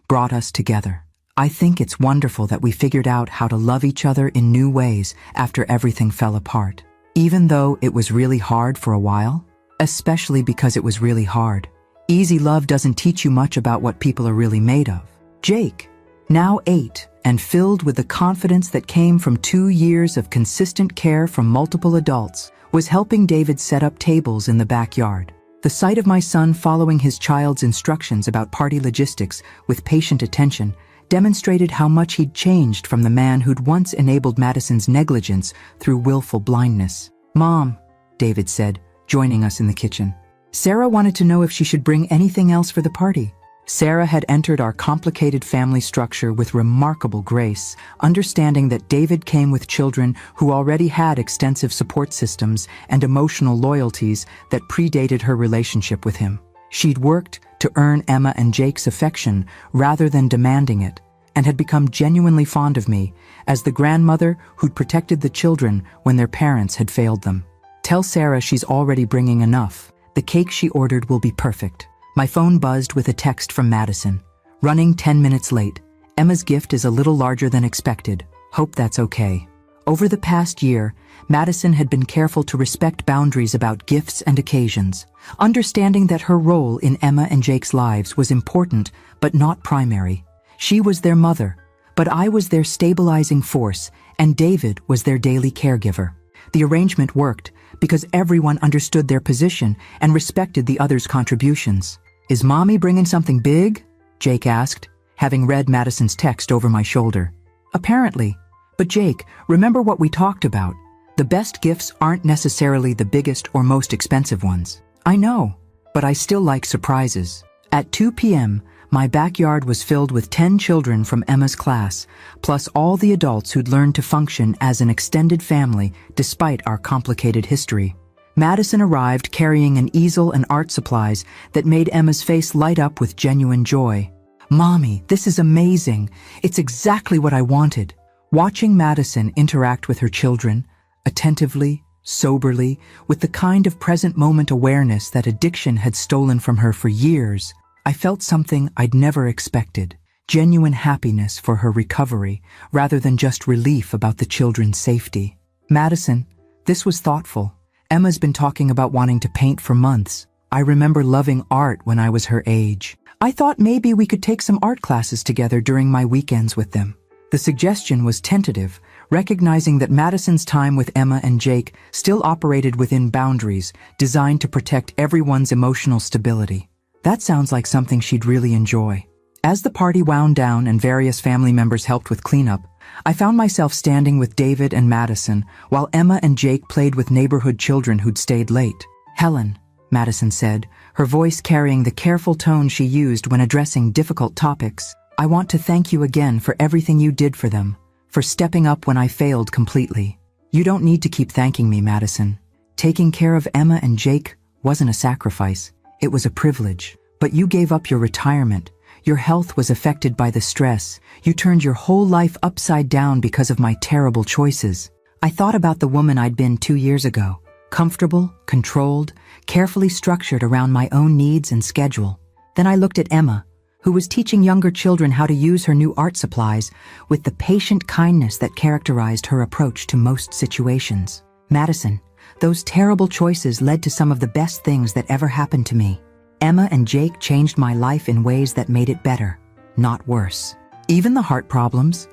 brought us together. I think it's wonderful that we figured out how to love each other in new ways after everything fell apart, even though it was really hard for a while, especially because it was really hard. Easy love doesn't teach you much about what people are really made of. Jake, now 8, and filled with the confidence that came from 2 years of consistent care from multiple adults, was helping David set up tables in the backyard. The sight of my son following his child's instructions about party logistics with patient attention demonstrated how much he'd changed from the man who'd once enabled Madison's negligence through willful blindness. "Mom," David said, joining us in the kitchen. "Sarah wanted to know if she should bring anything else for the party." Sarah had entered our complicated family structure with remarkable grace, understanding that David came with children who already had extensive support systems and emotional loyalties that predated her relationship with him. She'd worked to earn Emma and Jake's affection rather than demanding it, and had become genuinely fond of me as the grandmother who'd protected the children when their parents had failed them. "Tell Sarah she's already bringing enough. The cake she ordered will be perfect." My phone buzzed with a text from Madison. "Running 10 minutes late. Emma's gift is a little larger than expected. Hope that's okay." Over the past year, Madison had been careful to respect boundaries about gifts and occasions, understanding that her role in Emma and Jake's lives was important but not primary. She was their mother, but I was their stabilizing force, and David was their daily caregiver. The arrangement worked because everyone understood their position and respected the other's contributions. "Is Mommy bringing something big?" Jake asked, having read Madison's text over my shoulder. "Apparently. But Jake, remember what we talked about. The best gifts aren't necessarily the biggest or most expensive ones." "I know, but I still like surprises." At 2 p.m., My backyard was filled with 10 children from Emma's class, plus all the adults who'd learned to function as an extended family despite our complicated history. Madison arrived carrying an easel and art supplies that made Emma's face light up with genuine joy. "Mommy, this is amazing. It's exactly what I wanted." Watching Madison interact with her children, attentively, soberly, with the kind of present moment awareness that addiction had stolen from her for years, I felt something I'd never expected. Genuine happiness for her recovery, rather than just relief about the children's safety. "Madison, this was thoughtful. Emma's been talking about wanting to paint for months. I remember loving art when I was her age. I thought maybe we could take some art classes together during my weekends with them." The suggestion was tentative, recognizing that Madison's time with Emma and Jake still operated within boundaries designed to protect everyone's emotional stability. That sounds like something she'd really enjoy. As the party wound down and various family members helped with cleanup, I found myself standing with David and Madison while Emma and Jake played with neighborhood children who'd stayed late. "Helen," Madison said, her voice carrying the careful tone she used when addressing difficult topics, "I want to thank you again for everything you did for them, for stepping up when I failed completely." "You don't need to keep thanking me, Madison. Taking care of Emma and Jake wasn't a sacrifice. It was a privilege. But you gave up your retirement. Your health was affected by the stress. You turned your whole life upside down because of my terrible choices." I thought about the woman I'd been 2 years ago. Comfortable, controlled, carefully structured around my own needs and schedule. Then I looked at Emma, who was teaching younger children how to use her new art supplies with the patient kindness that characterized her approach to most situations. "Madison, those terrible choices led to some of the best things that ever happened to me. Emma and Jake changed my life in ways that made it better, not worse. Even the heart problems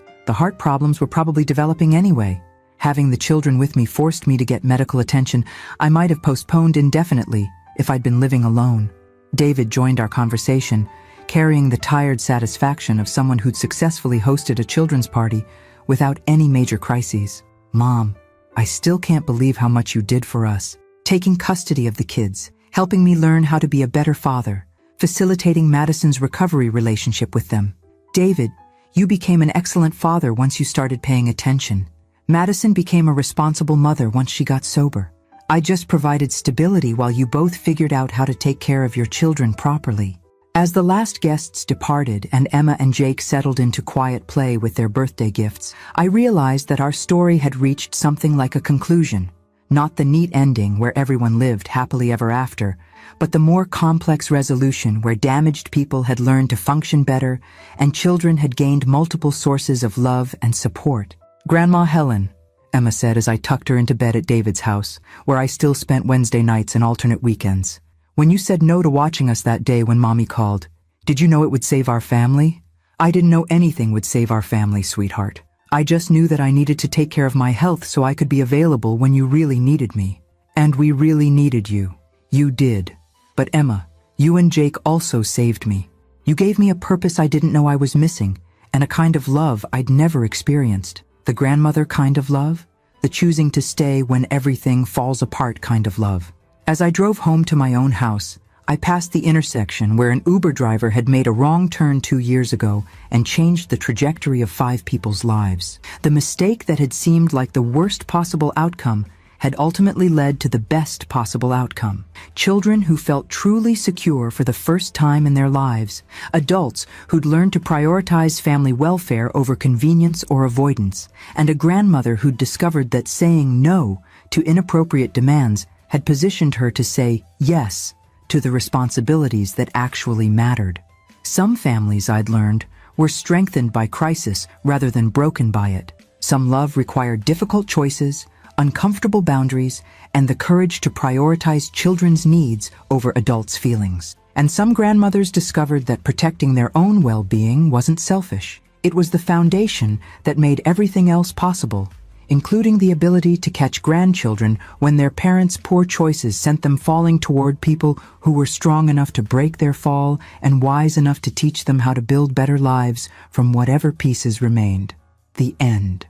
were probably developing anyway. Having the children with me forced me to get medical attention I might have postponed indefinitely if I'd been living alone." David joined our conversation, carrying the tired satisfaction of someone who'd successfully hosted a children's party without any major crises. "Mom, I still can't believe how much you did for us. Taking custody of the kids, helping me learn how to be a better father, facilitating Madison's recovery relationship with them. David, you became an excellent father once you started paying attention. Madison became a responsible mother once she got sober. I just provided stability while you both figured out how to take care of your children properly." As the last guests departed and Emma and Jake settled into quiet play with their birthday gifts, I realized that our story had reached something like a conclusion. Not the neat ending where everyone lived happily ever after, but the more complex resolution where damaged people had learned to function better and children had gained multiple sources of love and support. "Grandma Helen," Emma said as I tucked her into bed at David's house, where I still spent Wednesday nights and alternate weekends. "When you said no to watching us that day when Mommy called, did you know it would save our family?" "I didn't know anything would save our family, sweetheart. I just knew that I needed to take care of my health so I could be available when you really needed me. And we really needed you. You did. But Emma, you and Jake also saved me. You gave me a purpose I didn't know I was missing, and a kind of love I'd never experienced. The grandmother kind of love, the choosing to stay when everything falls apart kind of love." As I drove home to my own house, I passed the intersection where an Uber driver had made a wrong turn 2 years ago and changed the trajectory of 5 people's lives. The mistake that had seemed like the worst possible outcome had ultimately led to the best possible outcome. Children who felt truly secure for the first time in their lives, adults who'd learned to prioritize family welfare over convenience or avoidance, and a grandmother who'd discovered that saying no to inappropriate demands had positioned her to say yes to the responsibilities that actually mattered. Some families, I'd learned, were strengthened by crisis rather than broken by it. Some love required difficult choices, uncomfortable boundaries, and the courage to prioritize children's needs over adults' feelings. And some grandmothers discovered that protecting their own well-being wasn't selfish. It was the foundation that made everything else possible, including the ability to catch grandchildren when their parents' poor choices sent them falling toward people who were strong enough to break their fall and wise enough to teach them how to build better lives from whatever pieces remained. The end.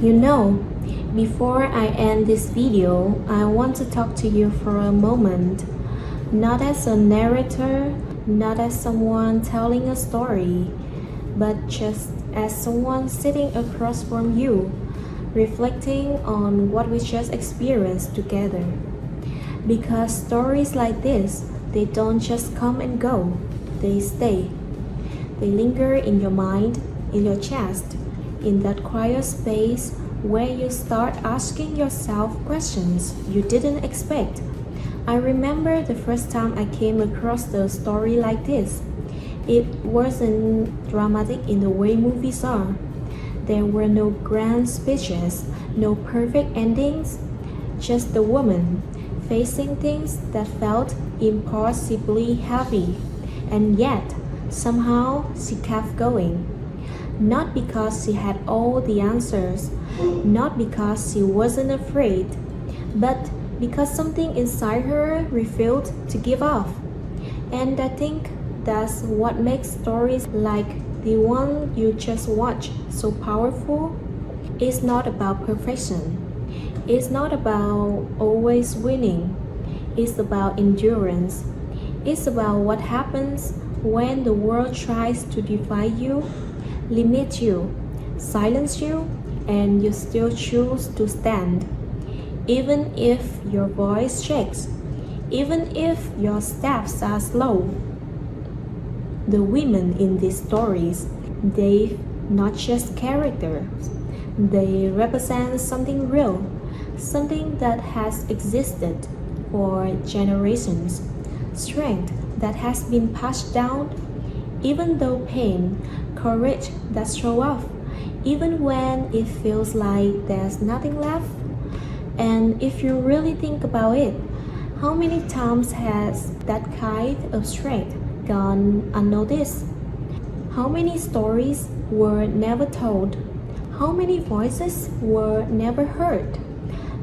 You know, before I end this video, I want to talk to you for a moment, not as a narrator, not as someone telling a story, but just as someone sitting across from you, reflecting on what we just experienced together. Because stories like this, they don't just come and go, they stay. They linger in your mind, in your chest, in that quiet space where you start asking yourself questions you didn't expect. I remember the first time I came across a story like this. It wasn't dramatic in the way movies are. There were no grand speeches, no perfect endings, just the woman facing things that felt impossibly heavy, and yet somehow she kept going. Not because she had all the answers, not because she wasn't afraid, but because something inside her refused to give up. And I think that's what makes stories like the one you just watched so powerful. It's not about perfection. It's not about always winning. It's about endurance. It's about what happens when the world tries to defy you, limit you, silence you, and you still choose to stand. Even if your voice shakes, even if your steps are slow. The women in these stories, they not just characters, they represent something real, something that has existed for generations, strength that has been passed down, even though pain, courage that show up, even when it feels like there's nothing left. And if you really think about it, how many times has that kind of strength gone unnoticed? How many stories were never told? How many voices were never heard?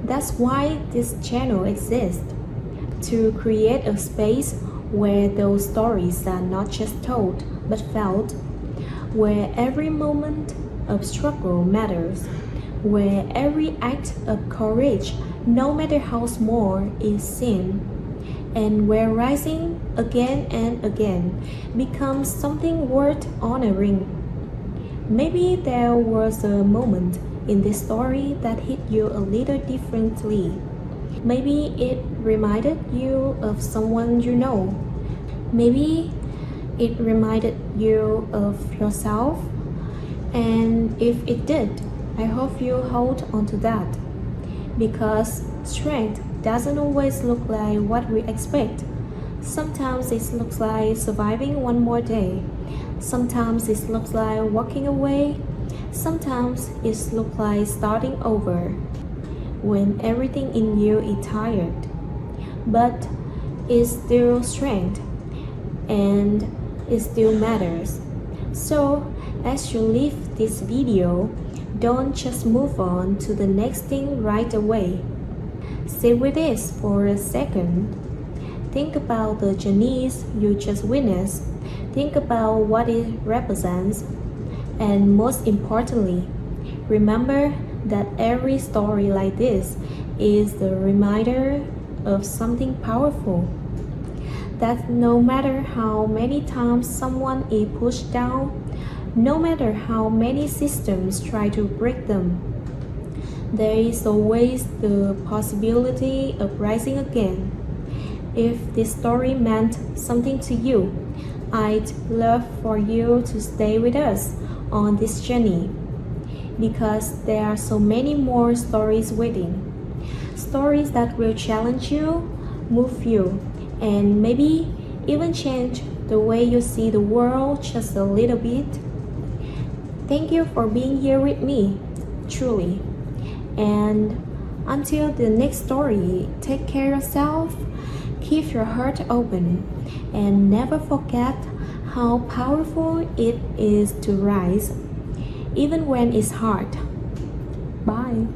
That's why this channel exists, to create a space where those stories are not just told but felt, where every moment of struggle matters, where every act of courage, no matter how small, is seen, and where rising again and again becomes something worth honoring. Maybe there was a moment in this story that hit you a little differently. Maybe it reminded you of someone you know. Maybe it reminded you of yourself. And if it did, I hope you hold on to that. Because strength doesn't always look like what we expect. Sometimes it looks like surviving one more day. Sometimes it looks like walking away. Sometimes it looks like starting over when everything in you is tired. But it's still strength and it still matters. So as you leave this video, don't just move on to the next thing right away. Sit with this for a second. Think about the journeys you just witnessed. Think about what it represents. And most importantly, remember that every story like this is the reminder of something powerful. That no matter how many times someone is pushed down, no matter how many systems try to break them, there is always the possibility of rising again. If this story meant something to you, I'd love for you to stay with us on this journey, because there are so many more stories waiting. Stories that will challenge you, move you, and maybe even change the way you see the world just a little bit. Thank you for being here with me, truly. And until the next story, take care of yourself, keep your heart open, and never forget how powerful it is to rise, even when it's hard. Bye.